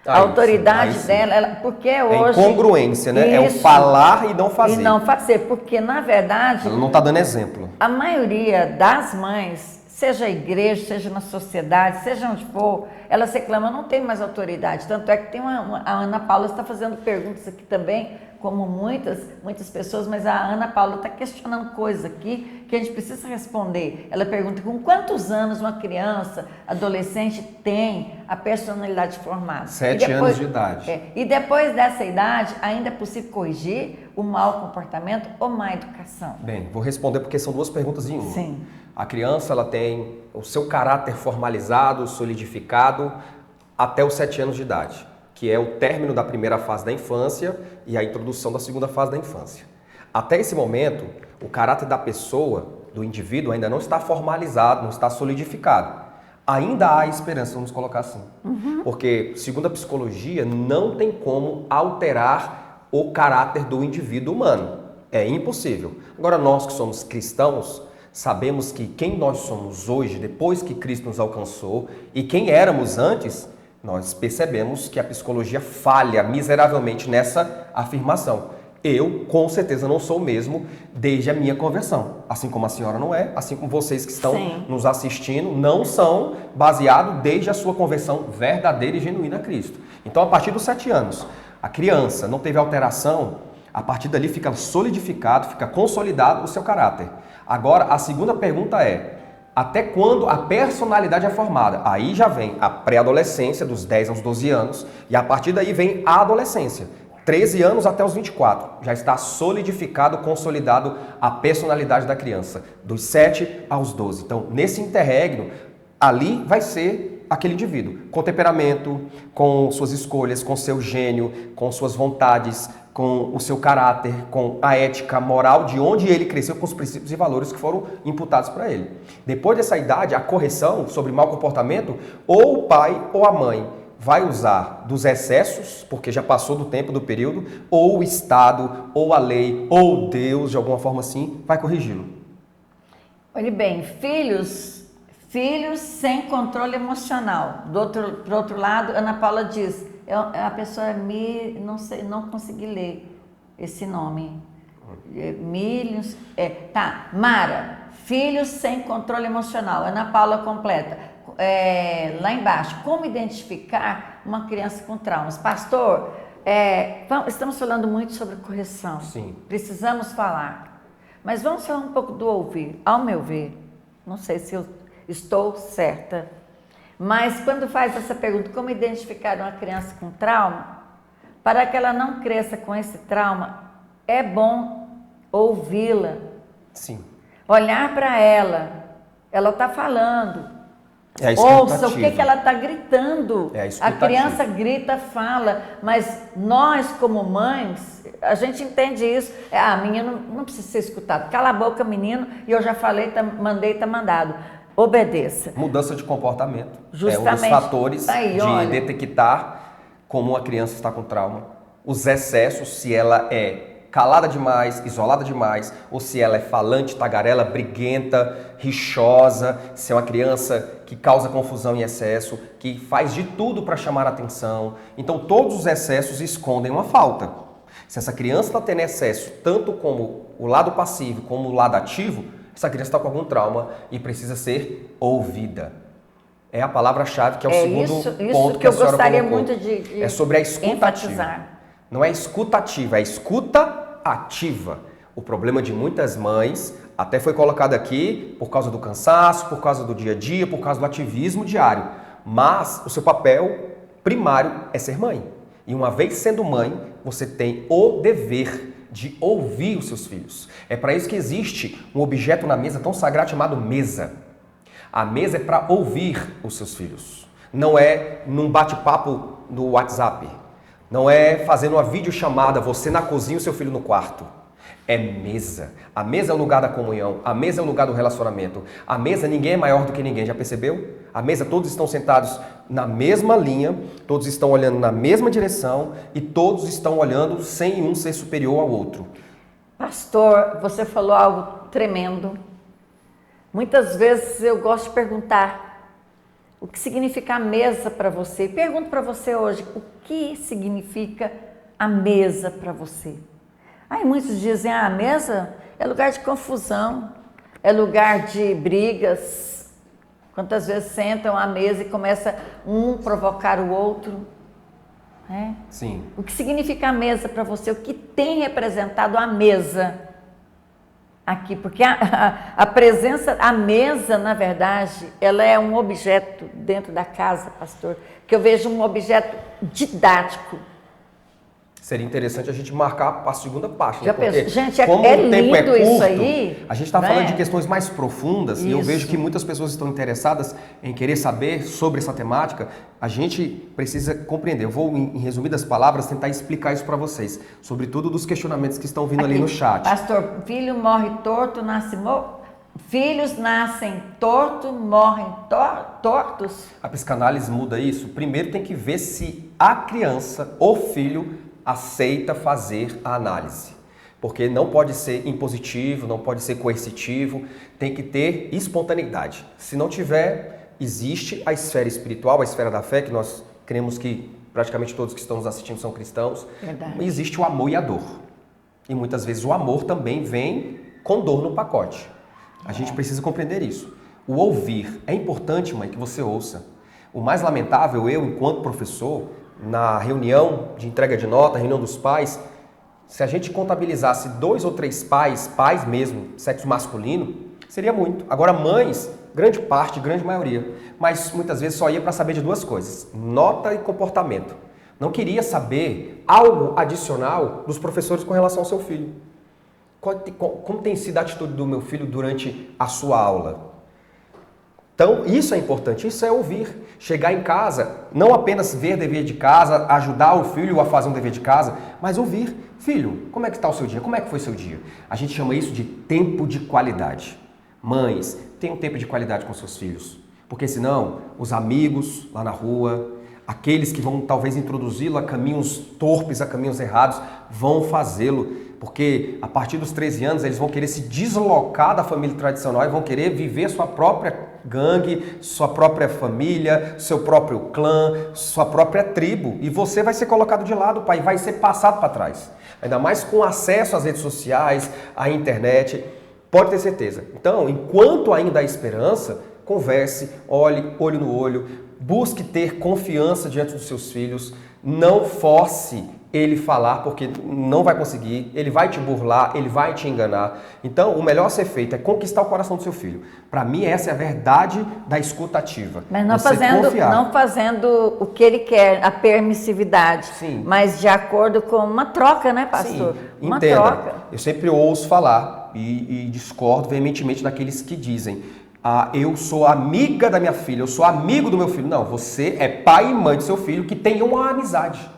A autoridade dela, porque hoje... É incongruência, né? É o falar e não fazer. E não fazer, porque na verdade... Ela não está dando exemplo. A maioria das mães, seja a igreja, seja na sociedade, seja onde for, elas reclamam, não tem mais autoridade. Tanto é que tem a Ana Paula está fazendo perguntas aqui também, como muitas pessoas, mas a Ana Paula está questionando coisas aqui que a gente precisa responder. Ela pergunta com quantos anos uma criança, adolescente tem a personalidade formada? 7 anos de idade. E depois dessa idade, ainda é possível corrigir o mau comportamento ou má educação? Bem, vou responder porque são duas perguntas em uma. Sim. A criança ela tem o seu caráter formalizado, solidificado até os 7 anos de idade, que é o término da primeira fase da infância e a introdução da segunda fase da infância. Até esse momento, o caráter da pessoa, do indivíduo, ainda não está formalizado, não está solidificado. Ainda há esperança, vamos colocar assim. Porque, segundo a psicologia, não tem como alterar o caráter do indivíduo humano. É impossível. Agora, nós que somos cristãos, sabemos que quem nós somos hoje, depois que Cristo nos alcançou, e quem éramos antes, nós percebemos que a psicologia falha miseravelmente nessa afirmação. Eu, com certeza, não sou o mesmo desde a minha conversão. Assim como a senhora não é, assim como vocês que estão nos assistindo, não são baseados desde a sua conversão verdadeira e genuína a Cristo. Então, a partir dos 7 anos, a criança não teve alteração, a partir dali fica solidificado, fica consolidado o seu caráter. Agora, a segunda pergunta é, até quando a personalidade é formada? Aí já vem a pré-adolescência, dos 10 aos 12 anos, e a partir daí vem a adolescência. 13 anos até os 24, já está solidificado, consolidado a personalidade da criança, dos 7 aos 12. Então, nesse interregno, ali vai ser aquele indivíduo, com temperamento, com suas escolhas, com seu gênio, com suas vontades, com o seu caráter, com a ética, a moral, de onde ele cresceu, com os princípios e valores que foram imputados para ele. Depois dessa idade, a correção sobre mau comportamento, ou o pai ou a mãe vai usar dos excessos, porque já passou do tempo, do período, ou o Estado, ou a lei, ou Deus, de alguma forma assim, vai corrigi-lo. Olhe bem, filhos Filhos sem controle emocional. Por outro lado, Ana Paula diz, a pessoa não sei, não consegui ler esse nome. Milhos, tá, Mara, filhos sem controle emocional. Ana Paula completa. Lá embaixo, como identificar uma criança com traumas? Pastor, estamos falando muito sobre correção. Sim. Precisamos falar. Mas vamos falar um pouco do ouvir. Ao meu ver, não sei se eu estou certa, mas quando faz essa pergunta, como identificar uma criança com trauma, para que ela não cresça com esse trauma, é bom ouvi-la. Sim. Olhar para ela está falando. É a Ouça o que ela está gritando. A criança grita, fala, mas nós como mães, a gente entende isso. Menino não precisa ser escutado. Cala a boca, menino, e eu já falei, mandei, tá mandado. Obedeça. Mudança de comportamento. Justamente. É um dos fatores de detectar como uma criança está com trauma. Os excessos, se ela é calada demais, isolada demais, ou se ela é falante, tagarela, briguenta, rixosa, se é uma criança que causa confusão em excesso, que faz de tudo para chamar a atenção. Então, todos os excessos escondem uma falta. Se essa criança está tendo excesso, tanto como o lado passivo como o lado ativo, essa criança está com algum trauma e precisa ser ouvida. É a palavra-chave, que é o segundo ponto que a senhora gostaria colocou. Muito de é sobre a escuta enfatizar. ativa. Não é escuta ativa, é escuta ativa. O problema de muitas mães, até foi colocado aqui por causa do cansaço, por causa do dia a dia, por causa do ativismo diário. Mas o seu papel primário é ser mãe. E uma vez sendo mãe, você tem o dever de ouvir os seus filhos. É para isso que existe um objeto na mesa tão sagrado chamado mesa. A mesa é para ouvir os seus filhos. Não é num bate-papo no WhatsApp. Não é fazendo uma videochamada, você na cozinha e o seu filho no quarto. É mesa. A mesa é o lugar da comunhão. A mesa é o lugar do relacionamento. A mesa, ninguém é maior do que ninguém, já percebeu? A mesa, todos estão sentados na mesma linha, todos estão olhando na mesma direção e todos estão olhando sem um ser superior ao outro. Pastor, você falou algo tremendo. Muitas vezes eu gosto de perguntar o que significa a mesa para você. Pergunto para você hoje, o que significa a mesa para você? Aí muitos dizem, a mesa é lugar de confusão, é lugar de brigas. Quantas vezes sentam à mesa e começa um provocar o outro? Sim. O que significa a mesa para você? O que tem representado a mesa aqui? Porque a presença, a mesa, na verdade, ela é um objeto dentro da casa, pastor, que eu vejo um objeto didático. Seria interessante a gente marcar a segunda parte, né? Já Porque penso, gente, como é o tempo lindo é curto, isso aí. a gente está falando de questões mais profundas e eu Isso. vejo que muitas pessoas estão interessadas em querer saber sobre essa temática. A gente precisa compreender. Eu vou, em resumidas palavras, tentar explicar isso para vocês, sobretudo dos questionamentos que estão vindo ali no chat. Pastor, filho morre torto, nasce morto. Filhos nascem torto, morrem tortos. A psicanálise muda isso. Primeiro tem que ver se a criança, o filho, aceita fazer a análise. Porque não pode ser impositivo, não pode ser coercitivo, tem que ter espontaneidade. Se não tiver, existe a esfera espiritual, a esfera da fé, que nós cremos que praticamente todos que estão nos assistindo são cristãos. Verdade. Existe o amor e a dor. E muitas vezes o amor também vem com dor no pacote. A gente precisa compreender isso. O ouvir, é importante, mãe, que você ouça. O mais lamentável, eu, enquanto professor, na reunião de entrega de nota, reunião dos pais, se a gente contabilizasse 2 ou 3 pais mesmo, sexo masculino, seria muito. Agora mães, grande parte, grande maioria, mas muitas vezes só ia para saber de 2 coisas, nota e comportamento. Não queria saber algo adicional dos professores com relação ao seu filho. Como tem sido a atitude do meu filho durante a sua aula? Então, isso é importante, isso é ouvir. Chegar em casa, não apenas ver dever de casa, ajudar o filho a fazer um dever de casa, mas ouvir. Filho, como é que está o seu dia? Como é que foi seu dia? A gente chama isso de tempo de qualidade. Mães, tenham tempo de qualidade com seus filhos. Porque senão, os amigos lá na rua, Aqueles que vão talvez introduzi-lo a caminhos torpes, a caminhos errados, vão fazê-lo. Porque a partir dos 13 anos eles vão querer se deslocar da família tradicional e vão querer viver sua própria gangue, sua própria família, seu próprio clã, sua própria tribo. E você vai ser colocado de lado, pai, vai ser passado para trás. Ainda mais com acesso às redes sociais, à internet, pode ter certeza. Então, enquanto ainda há esperança, converse, olhe, olho no olho, busque ter confiança diante dos seus filhos, não force ele falar, porque não vai conseguir, ele vai te burlar, ele vai te enganar. Então, o melhor a ser feito é conquistar o coração do seu filho. Para mim, essa é a verdade da escuta ativa. Mas não fazendo o que ele quer, a permissividade, Sim. Mas de acordo com uma troca, né, pastor? Sim, uma entenda. troca. Eu sempre ouço falar e discordo veementemente daqueles que dizem: eu sou amiga da minha filha, eu sou amigo do meu filho. Não, você é pai e mãe do seu filho que tem uma amizade.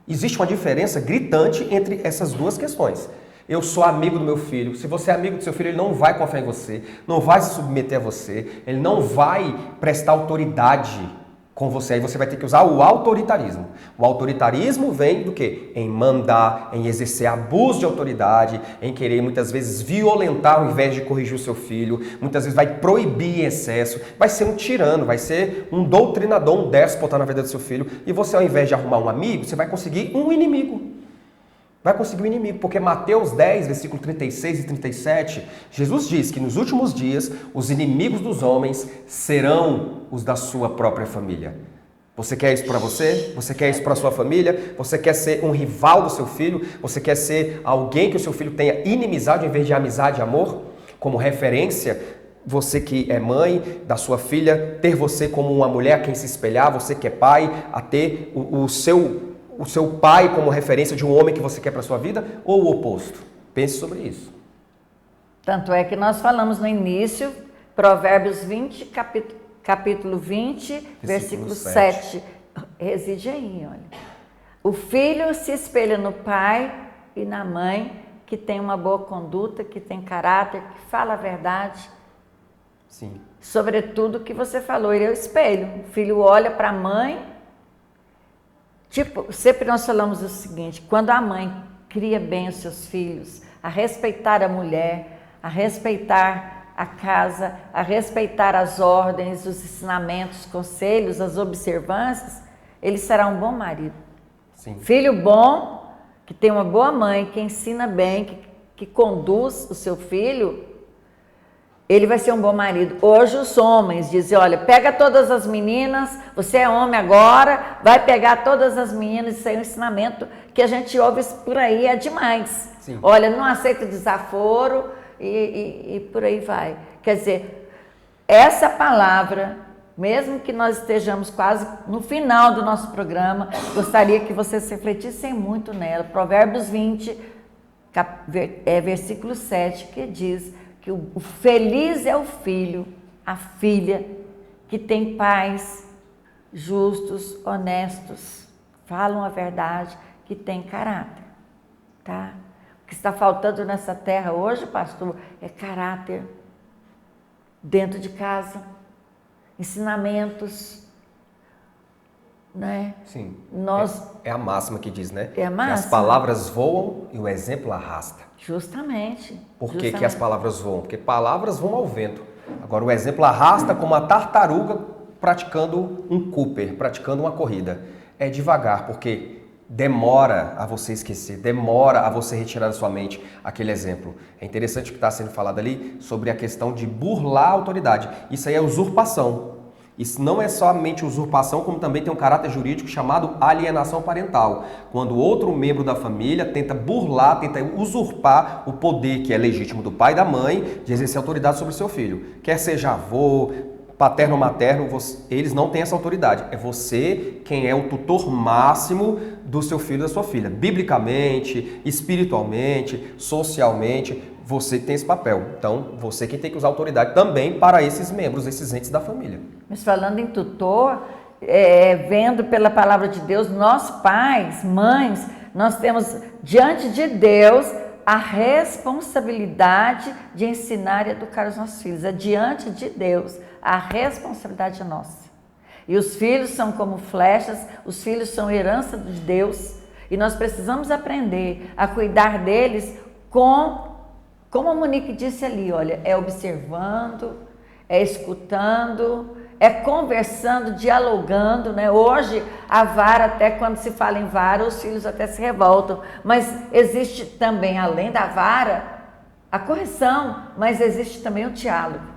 Existe uma diferença gritante entre essas duas questões. Eu sou amigo do meu filho. Se você é amigo do seu filho, ele não vai confiar em você, não vai se submeter a você, ele não vai prestar autoridade com você. Aí você vai ter que usar o autoritarismo. O autoritarismo vem do quê? Em mandar, em exercer abuso de autoridade, em querer muitas vezes violentar ao invés de corrigir o seu filho, muitas vezes vai proibir em excesso, vai ser um tirano, vai ser um doutrinador, um déspota na vida do seu filho, e você, ao invés de arrumar um amigo, você vai conseguir um inimigo. Vai conseguir um inimigo, porque Mateus 10, versículo 36 e 37, Jesus diz que nos últimos dias os inimigos dos homens serão os da sua própria família. Você quer isso para você? Você quer isso para sua família? Você quer ser um rival do seu filho? Você quer ser alguém que o seu filho tenha inimizade em vez de amizade e amor? Como referência, você que é mãe da sua filha, ter você como uma mulher a quem se espelhar, você que é pai, a ter o seu pai como referência de um homem que você quer para a sua vida, ou o oposto? Pense sobre isso. Tanto é que nós falamos no início, Provérbios 20, capítulo 20, versículo 7. Reside aí, olha. O filho se espelha no pai e na mãe, que tem uma boa conduta, que tem caráter, que fala a verdade. Sim. Sobretudo o que você falou, ele é o espelho. O filho olha para a mãe. Tipo, sempre nós falamos o seguinte: quando a mãe cria bem os seus filhos, a respeitar a mulher, a respeitar a casa, a respeitar as ordens, os ensinamentos, os conselhos, as observâncias, ele será um bom marido. Sim. Filho bom, que tem uma boa mãe, que ensina bem, que conduz o seu filho, ele vai ser um bom marido. Hoje os homens dizem: olha, pega todas as meninas, você é homem agora, vai pegar todas as meninas. Isso aí é um ensinamento que a gente ouve por aí, é demais. Sim. Olha, não aceita desaforo e por aí vai. Quer dizer, essa palavra, mesmo que nós estejamos quase no final do nosso programa, gostaria que vocês refletissem muito nela. Provérbios 20, versículo 7, que diz que o feliz é o filho, a filha, que tem pais justos, honestos, falam a verdade, que tem caráter, tá? O que está faltando nessa terra hoje, pastor, é caráter dentro de casa, ensinamentos, né? Sim. Nós... É a máxima que diz, né? É a máxima. Que as palavras voam e o exemplo arrasta. Justamente. Por que as palavras voam? Porque palavras vão ao vento. Agora o exemplo arrasta como a tartaruga praticando um Cooper, praticando uma corrida. É devagar, porque demora a você esquecer, demora a você retirar da sua mente aquele exemplo. É interessante o que está sendo falado ali sobre a questão de burlar a autoridade. Isso aí é usurpação. Isso não é somente usurpação, como também tem um caráter jurídico chamado alienação parental. Quando outro membro da família tenta burlar, tenta usurpar o poder que é legítimo do pai e da mãe de exercer autoridade sobre o seu filho. Quer seja avô, paterno ou materno, eles não têm essa autoridade. É você quem é o tutor máximo do seu filho e da sua filha. Biblicamente, espiritualmente, socialmente, você tem esse papel. Então, você quem tem que usar autoridade também para esses membros, esses entes da família. Mas falando em tutor, vendo pela palavra de Deus, nós pais, mães, nós temos diante de Deus a responsabilidade de ensinar e educar os nossos filhos. É diante de Deus, a responsabilidade é nossa. E os filhos são como flechas, os filhos são herança de Deus. E nós precisamos aprender a cuidar deles como a Monique disse ali, olha, é observando, é escutando, é conversando, dialogando, né? Hoje, a vara, até quando se fala em vara, os filhos até se revoltam. Mas existe também, além da vara, a correção, mas existe também o diálogo.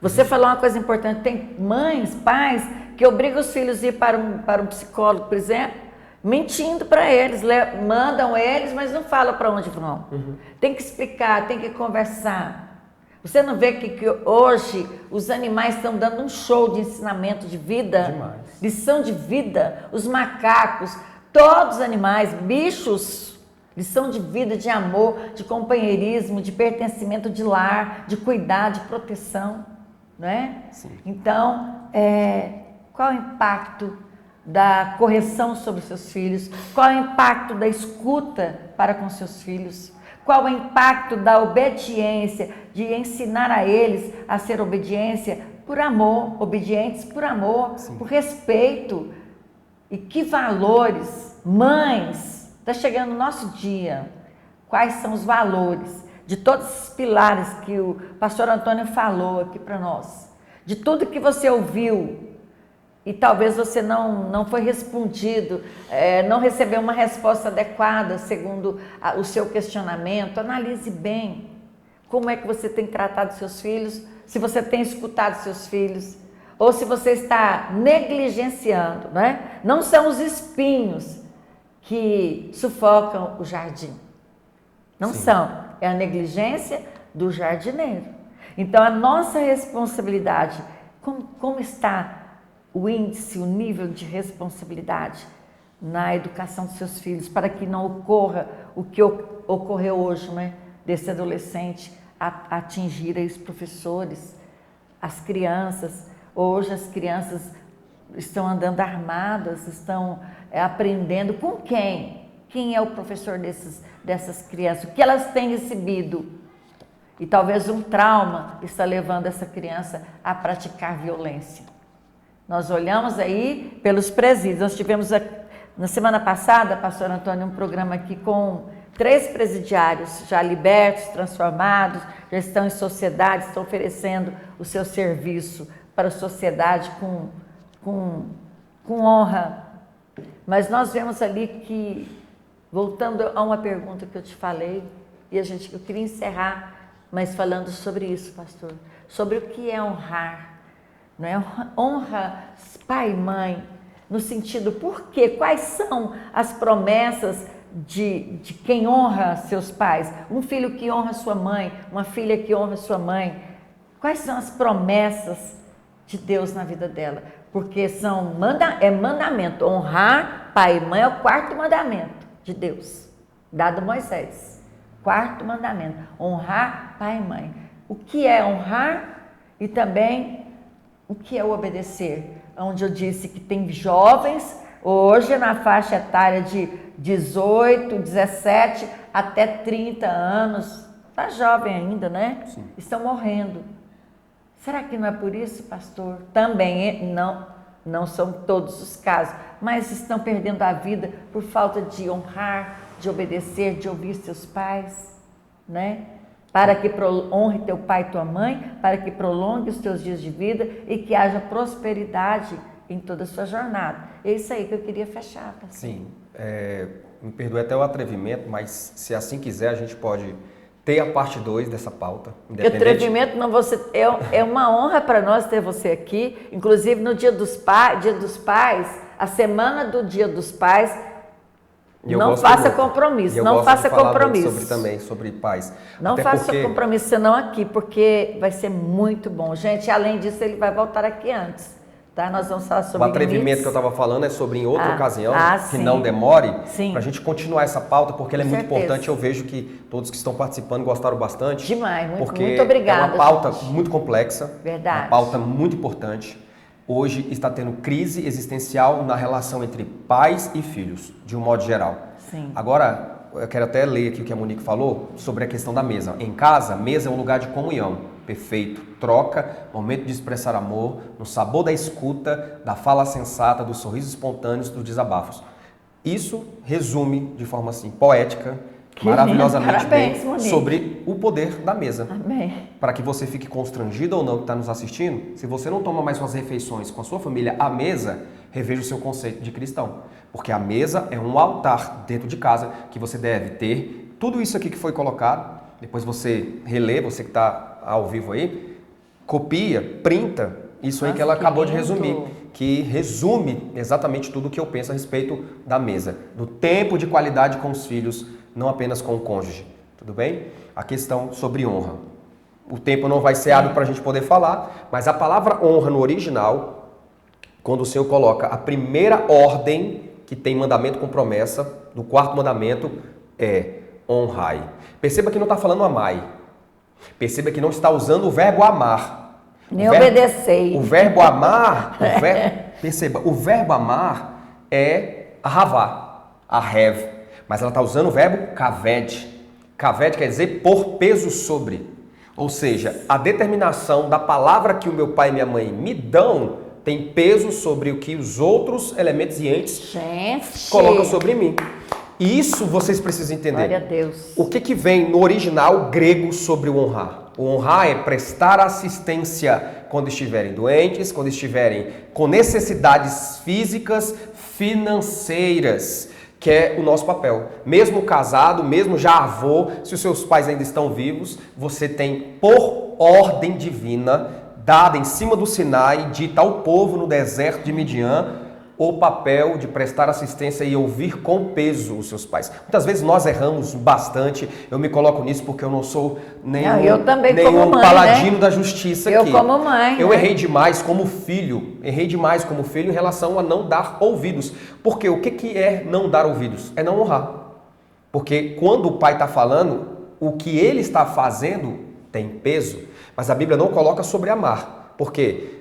Você falou uma coisa importante, tem mães, pais, que obrigam os filhos a ir para um psicólogo, por exemplo, mentindo para eles, mandam eles, mas não falam para onde vão. Tem que explicar, tem que conversar. Você não vê que hoje os animais estão dando um show de ensinamento de vida? Demais. Lição de vida, os macacos, todos os animais, bichos, lição de vida, de amor, de companheirismo, de pertencimento de lar, de cuidar, de proteção, não é? Sim. Então, qual é o impacto da correção sobre os seus filhos? Qual é o impacto da escuta para com seus filhos? Qual é o impacto da obediência, de ensinar a eles a ser obediência por amor, obedientes por amor, Sim. por respeito? E que valores, mães, está chegando o nosso dia, quais são os valores de todos os pilares que o pastor Antônio falou aqui para nós, de tudo que você ouviu, e talvez você não foi respondido, não recebeu uma resposta adequada segundo o seu questionamento. Analise bem como é que você tem tratado seus filhos, se você tem escutado seus filhos, ou se você está negligenciando, né? Não são os espinhos que sufocam o jardim, não Sim. são, é a negligência do jardineiro. Então a nossa responsabilidade, como está o índice, o nível de responsabilidade na educação dos seus filhos, para que não ocorra o que ocorreu hoje, né? Desse adolescente atingir aí os professores, as crianças. Hoje as crianças estão andando armadas, estão aprendendo com quem? Quem é o professor dessas crianças? O que elas têm recebido? E talvez um trauma está levando essa criança a praticar violência. Nós olhamos aí pelos presídios. Nós tivemos na semana passada, pastor Antônio, um programa aqui com 3 presidiários já libertos, transformados, já estão em sociedade, estão oferecendo o seu serviço para a sociedade com honra. Mas nós vemos ali que, voltando a uma pergunta que eu te falei, e eu queria encerrar, mas falando sobre isso, pastor, sobre o que é honrar. Não é? Honra pai e mãe, no sentido, por quê? Quais são as promessas de quem honra seus pais? Um filho que honra sua mãe, uma filha que honra sua mãe. Quais são as promessas de Deus na vida dela? Porque é mandamento. Honrar pai e mãe é o 4º mandamento de Deus, dado a Moisés. 4º mandamento, honrar pai e mãe. O que é honrar e também o que é o obedecer? Onde eu disse que tem jovens, hoje na faixa etária de 18, 17 até 30 anos, está jovem ainda, né? Sim. Estão morrendo. Será que não é por isso, pastor? Também não são todos os casos, mas estão perdendo a vida por falta de honrar, de obedecer, de ouvir seus pais, né? Para que honre teu pai e tua mãe, para que prolongue os teus dias de vida e que haja prosperidade em toda a sua jornada. É isso aí que eu queria fechar. Pastor. Sim, me perdoe até o atrevimento, mas se assim quiser a gente pode ter a parte 2 dessa pauta. Atrevimento não é uma honra para nós ter você aqui, inclusive no Dia dos Pais, a semana do Dia dos Pais. Não faça compromisso, não faça compromisso. Sobre pais. Não faça compromisso senão aqui, porque vai ser muito bom. Gente, além disso, ele vai voltar aqui antes, tá? Nós vamos falar sobre o atrevimento limites. que eu estava falando é sobre em outra ocasião, que sim. não demore, Sim. para a gente continuar essa pauta, porque ela é Com muito certeza. importante. Eu vejo que todos que estão participando gostaram bastante. Demais, porque muito obrigada. É uma pauta gente. muito complexa, Verdade. uma pauta muito importante. Hoje está tendo crise existencial na relação entre pais e filhos, de um modo geral. Sim. Agora, eu quero até ler aqui o que a Monique falou sobre a questão da mesa. Em casa, mesa é um lugar de comunhão. perfeito. Troca, momento de expressar amor, no sabor da escuta, da fala sensata, dos sorrisos espontâneos, dos desabafos. Isso resume de forma assim poética, maravilhosamente Parabéns, bem, Monique. sobre o poder da mesa. Amém. Para que você fique constrangido ou não que está nos assistindo, se você não toma mais suas refeições com a sua família à mesa, reveja o seu conceito de cristão. Porque a mesa é um altar dentro de casa que você deve ter tudo isso aqui que foi colocado. Depois você relê, você que está ao vivo aí, copia, printa isso aí que ela acabou de resumir, que resume exatamente tudo o que eu penso a respeito da mesa, do tempo de qualidade com os filhos, não apenas com o cônjuge. Tudo bem? A questão sobre honra. O tempo não vai ser hábil para a gente poder falar, mas a palavra honra no original, quando o Senhor coloca a primeira ordem que tem mandamento com promessa, do quarto mandamento, é honrai. Perceba que não está falando amai. Perceba que não está usando o verbo amar. Nem obedecei. O verbo amar, perceba, o verbo amar é ahavá, ahev. Mas ela está usando o verbo kaved. Kaved quer dizer por peso sobre. Ou seja, a determinação da palavra que o meu pai e minha mãe me dão tem peso sobre o que os outros elementos e entes colocam sobre mim. E isso vocês precisam entender. Glória a Deus. O que vem no original grego sobre o honrar? O honrar é prestar assistência quando estiverem doentes, quando estiverem com necessidades físicas, financeiras, que é o nosso papel. Mesmo casado, mesmo já avô, se os seus pais ainda estão vivos, você tem, por ordem divina, dada em cima do Sinai, dita ao povo no deserto de Midian, o papel de prestar assistência e ouvir com peso os seus pais. Muitas vezes nós erramos bastante, eu me coloco nisso porque eu não sou nenhum mãe, paladino, né? Da justiça eu aqui. Como mãe. Eu né? errei demais como filho em relação a não dar ouvidos. Porque o que é não dar ouvidos? É não honrar. Porque quando o pai está falando, o que ele está fazendo tem peso, mas a Bíblia não coloca sobre amar. Por quê?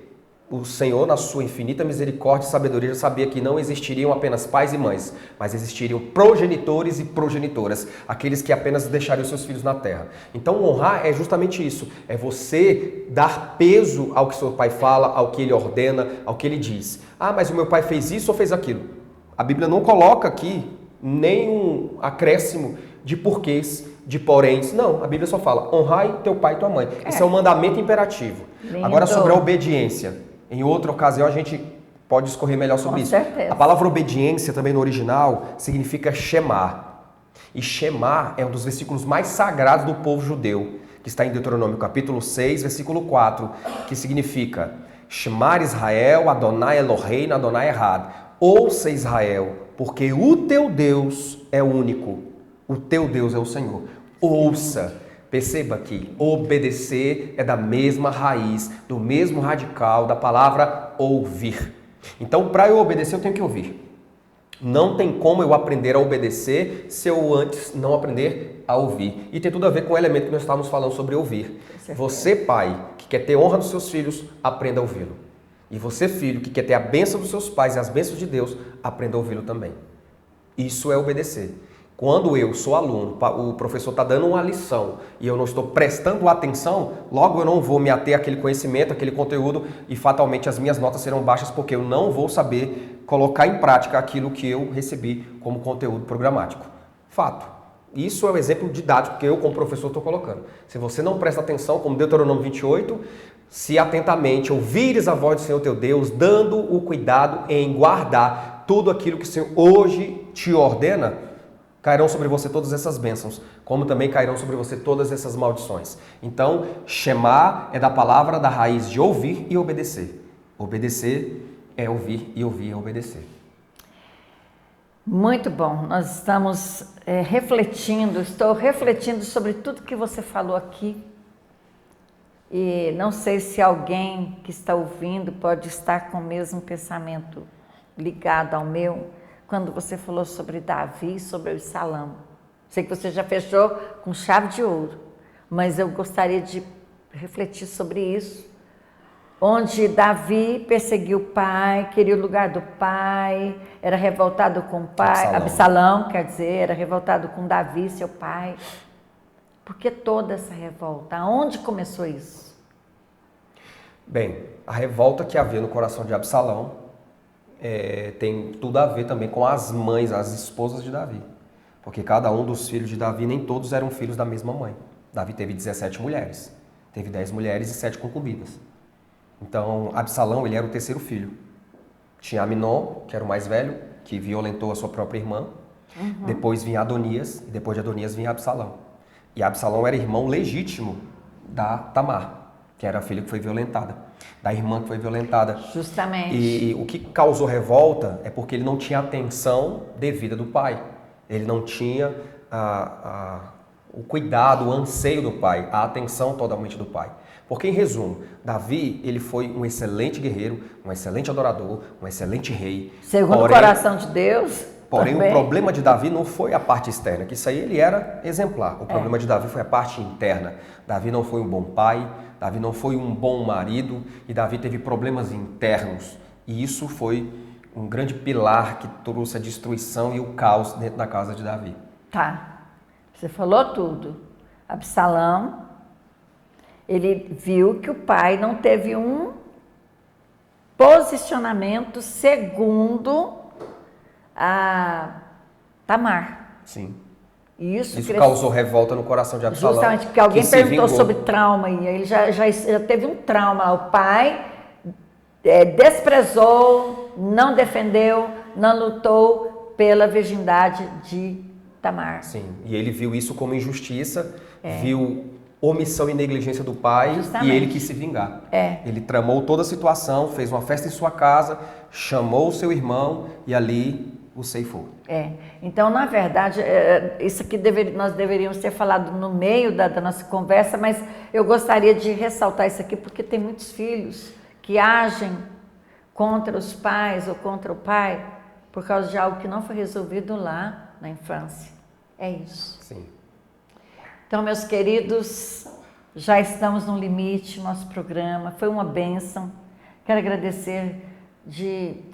O Senhor, na sua infinita misericórdia e sabedoria, já sabia que não existiriam apenas pais e mães, mas existiriam progenitores e progenitoras, aqueles que apenas deixariam seus filhos na terra. Então, honrar é justamente isso, é você dar peso ao que seu pai fala, ao que ele ordena, ao que ele diz. Ah, mas o meu pai fez isso ou fez aquilo? A Bíblia não coloca aqui nenhum acréscimo de porquês, de poréns. Não, a Bíblia só fala, honrai teu pai e tua mãe. Esse é um mandamento imperativo. Lindo. Agora, sobre a obediência. Em outra ocasião a gente pode discorrer melhor sobre isso. Certeza. A palavra obediência também no original significa shema. E shema é um dos versículos mais sagrados do povo judeu, que está em Deuteronômio capítulo 6, versículo 4, que significa Shemar Israel, Adonai Eloheinu, Adonai Echad. Ouça Israel, porque o teu Deus é único. O teu Deus é o Senhor. Ouça. Perceba que obedecer é da mesma raiz, do mesmo radical da palavra ouvir. Então, para eu obedecer, eu tenho que ouvir. Não tem como eu aprender a obedecer se eu antes não aprender a ouvir. E tem tudo a ver com o elemento que nós estávamos falando sobre ouvir. Você, pai, que quer ter honra dos seus filhos, aprenda a ouvi-lo. E você, filho, que quer ter a bênção dos seus pais e as bênçãos de Deus, aprenda a ouvi-lo também. Isso é obedecer. Quando eu sou aluno, o professor está dando uma lição e eu não estou prestando atenção, logo eu não vou me ater àquele conhecimento, àquele conteúdo e fatalmente as minhas notas serão baixas porque eu não vou saber colocar em prática aquilo que eu recebi como conteúdo programático. Fato. Isso é o exemplo didático que eu como professor estou colocando. Se você não presta atenção, como Deuteronômio 28, se atentamente ouvires a voz do Senhor teu Deus, dando o cuidado em guardar tudo aquilo que o Senhor hoje te ordena, cairão sobre você todas essas bênçãos, como também cairão sobre você todas essas maldições. Então, Shema é da palavra da raiz de ouvir e obedecer. Obedecer é ouvir e ouvir é obedecer. Muito bom. Nós estamos estou refletindo sobre tudo que você falou aqui. E não sei se alguém que está ouvindo pode estar com o mesmo pensamento ligado ao meu, quando você falou sobre Davi e sobre o Salão. Sei que você já fechou com chave de ouro, mas eu gostaria de refletir sobre isso. Onde Davi perseguiu o pai, queria o lugar do pai, era revoltado com o pai, Absalão, quer dizer, era revoltado com Davi, seu pai. Por que toda essa revolta? Aonde começou isso? Bem, a revolta que havia no coração de Absalão tem tudo a ver também com as mães, as esposas de Davi. Porque cada um dos filhos de Davi, nem todos eram filhos da mesma mãe. Davi teve 17 mulheres. Teve 10 mulheres e 7 concubinas. Então, Absalão, ele era o terceiro filho. Tinha Aminon, que era o mais velho, que violentou a sua própria irmã. Depois vinha Adonias, e depois de Adonias vinha Absalão. E Absalão era irmão legítimo da Tamar, que era a filha que foi violentada, da irmã que foi violentada. Justamente. E o que causou revolta é porque ele não tinha atenção devida do pai. Ele não tinha o cuidado, o anseio do pai, a atenção totalmente do pai. Porque, em resumo, Davi, ele foi um excelente guerreiro, um excelente adorador, um excelente rei. Segundo o coração de Deus. Porém, também. o problema de Davi não foi a parte externa, que isso aí ele era exemplar. O problema de Davi foi a parte interna. Davi não foi um bom pai, Davi não foi um bom marido, e Davi teve problemas internos. E isso foi um grande pilar que trouxe a destruição e o caos dentro da casa de Davi. Tá, você falou tudo. Absalão, ele viu que o pai não teve um posicionamento segundo a Tamar. Sim. Isso causou revolta no coração de Absalão. Justamente porque alguém perguntou sobre trauma e ele já teve um trauma. O pai desprezou, não defendeu, não lutou pela virgindade de Tamar. Sim, e ele viu isso como injustiça, viu omissão e negligência do pai. Justamente. E ele quis se vingar. Ele tramou toda a situação, fez uma festa em sua casa, chamou o seu irmão e ali o ceifou. Então, na verdade, isso aqui nós deveríamos ter falado no meio da nossa conversa, mas eu gostaria de ressaltar isso aqui porque tem muitos filhos que agem contra os pais ou contra o pai por causa de algo que não foi resolvido lá na infância. É isso. Sim. Então, meus queridos, já estamos no limite do nosso programa. Foi uma bênção. Quero agradecer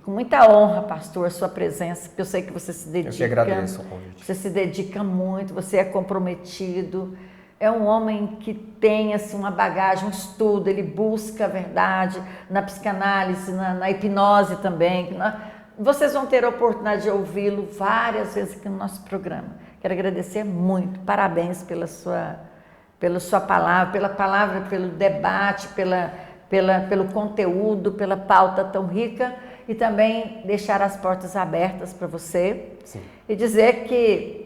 com muita honra, pastor, a sua presença, porque eu sei que você se dedica. Eu que agradeço o convite. Você se dedica muito, você é comprometido. É um homem que tem assim, uma bagagem, um estudo, ele busca a verdade na psicanálise, na hipnose também. Vocês vão ter a oportunidade de ouvi-lo várias vezes aqui no nosso programa. Quero agradecer muito, parabéns pela sua palavra, pelo debate, pelo conteúdo, pela pauta tão rica e também deixar as portas abertas para você. Sim. E dizer que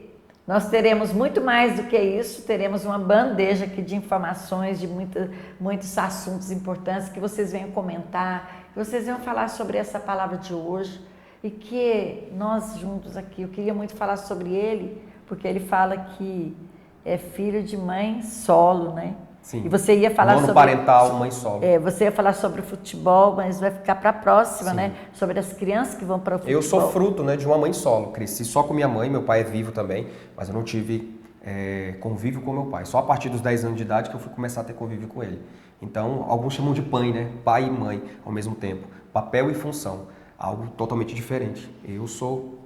nós teremos muito mais do que isso, teremos uma bandeja aqui de informações, de muitos assuntos importantes que vocês venham comentar, que vocês venham falar sobre essa palavra de hoje e que nós juntos aqui, eu queria muito falar sobre ele, porque ele fala que é filho de mãe solo, né? Sim. E você ia falar sobre monoparental, mãe solo. Você ia falar sobre futebol, mas vai ficar para a próxima, Sim. né? Sobre as crianças que vão para o futebol. Eu sou fruto, né, de uma mãe solo. Cresci só com minha mãe, meu pai é vivo também, mas eu não tive convívio com meu pai. Só a partir dos 10 anos de idade que eu fui começar a ter convívio com ele. Então, alguns chamam de pai, né? Pai e mãe ao mesmo tempo. Papel e função. Algo totalmente diferente. Eu sou,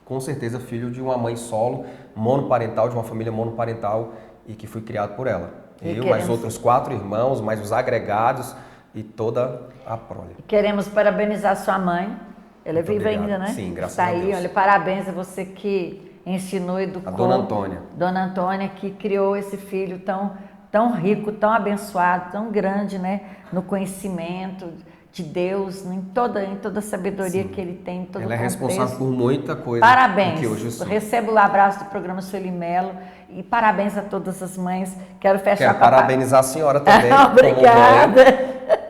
com certeza, filho de uma mãe solo, monoparental, de uma família monoparental e que fui criado por ela. Mais outros 4 irmãos, mais os agregados e toda a prole. Queremos parabenizar sua mãe. Ela é viva ainda, né? Sim, graças a Deus. Está aí, olha, parabéns a você que ensinou e educou. A Dona Antônia. Dona Antônia, que criou esse filho tão rico, tão abençoado, tão grande, né? No conhecimento de Deus, em toda a sabedoria que ele tem, todo ela o contexto. É responsável por muita coisa. Parabéns. Que hoje eu sou. Recebo o abraço do programa Sueli Melo e parabéns a todas as mães. Quero parabenizar a senhora também. Obrigada.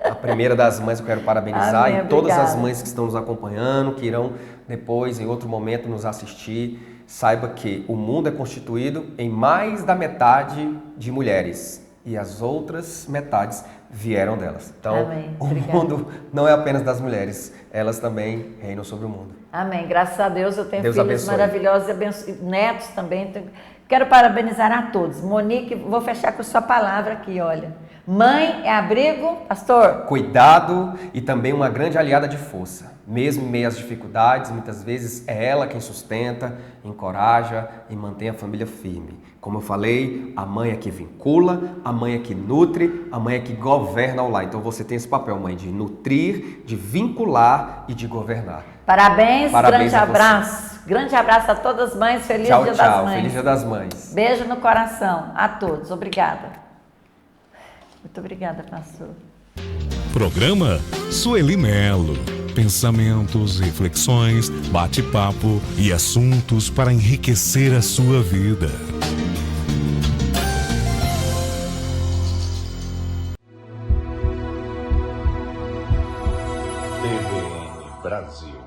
A primeira das mães eu quero parabenizar. Amém, e todas obrigada. as mães que estão nos acompanhando, que irão depois, em outro momento, nos assistir. Saiba que o mundo é constituído em mais da metade de mulheres e as outras metades vieram delas. Então, Amém. O mundo não é apenas das mulheres, elas também reinam sobre o mundo. Amém. Graças a Deus eu tenho Deus filhos abençoe. maravilhosos, netos também. Quero parabenizar a todos. Monique, vou fechar com a sua palavra aqui, olha. Mãe é abrigo, pastor? Cuidado e também uma grande aliada de força. Mesmo em meio às dificuldades, muitas vezes é ela quem sustenta, encoraja e mantém a família firme. Como eu falei, a mãe é que vincula, a mãe é que nutre, a mãe é que governa o lar. Então você tem esse papel, mãe, de nutrir, de vincular e de governar. Parabéns, Parabéns grande a você. abraço. Grande abraço a todas as mães. Feliz Tchau, Dia tchau. das Mães. Feliz Dia das Mães. Beijo no coração a todos. Obrigada. Muito obrigada, pastor. Programa Sueli Melo. Pensamentos, reflexões, bate-papo e assuntos para enriquecer a sua vida. TVN Brasil.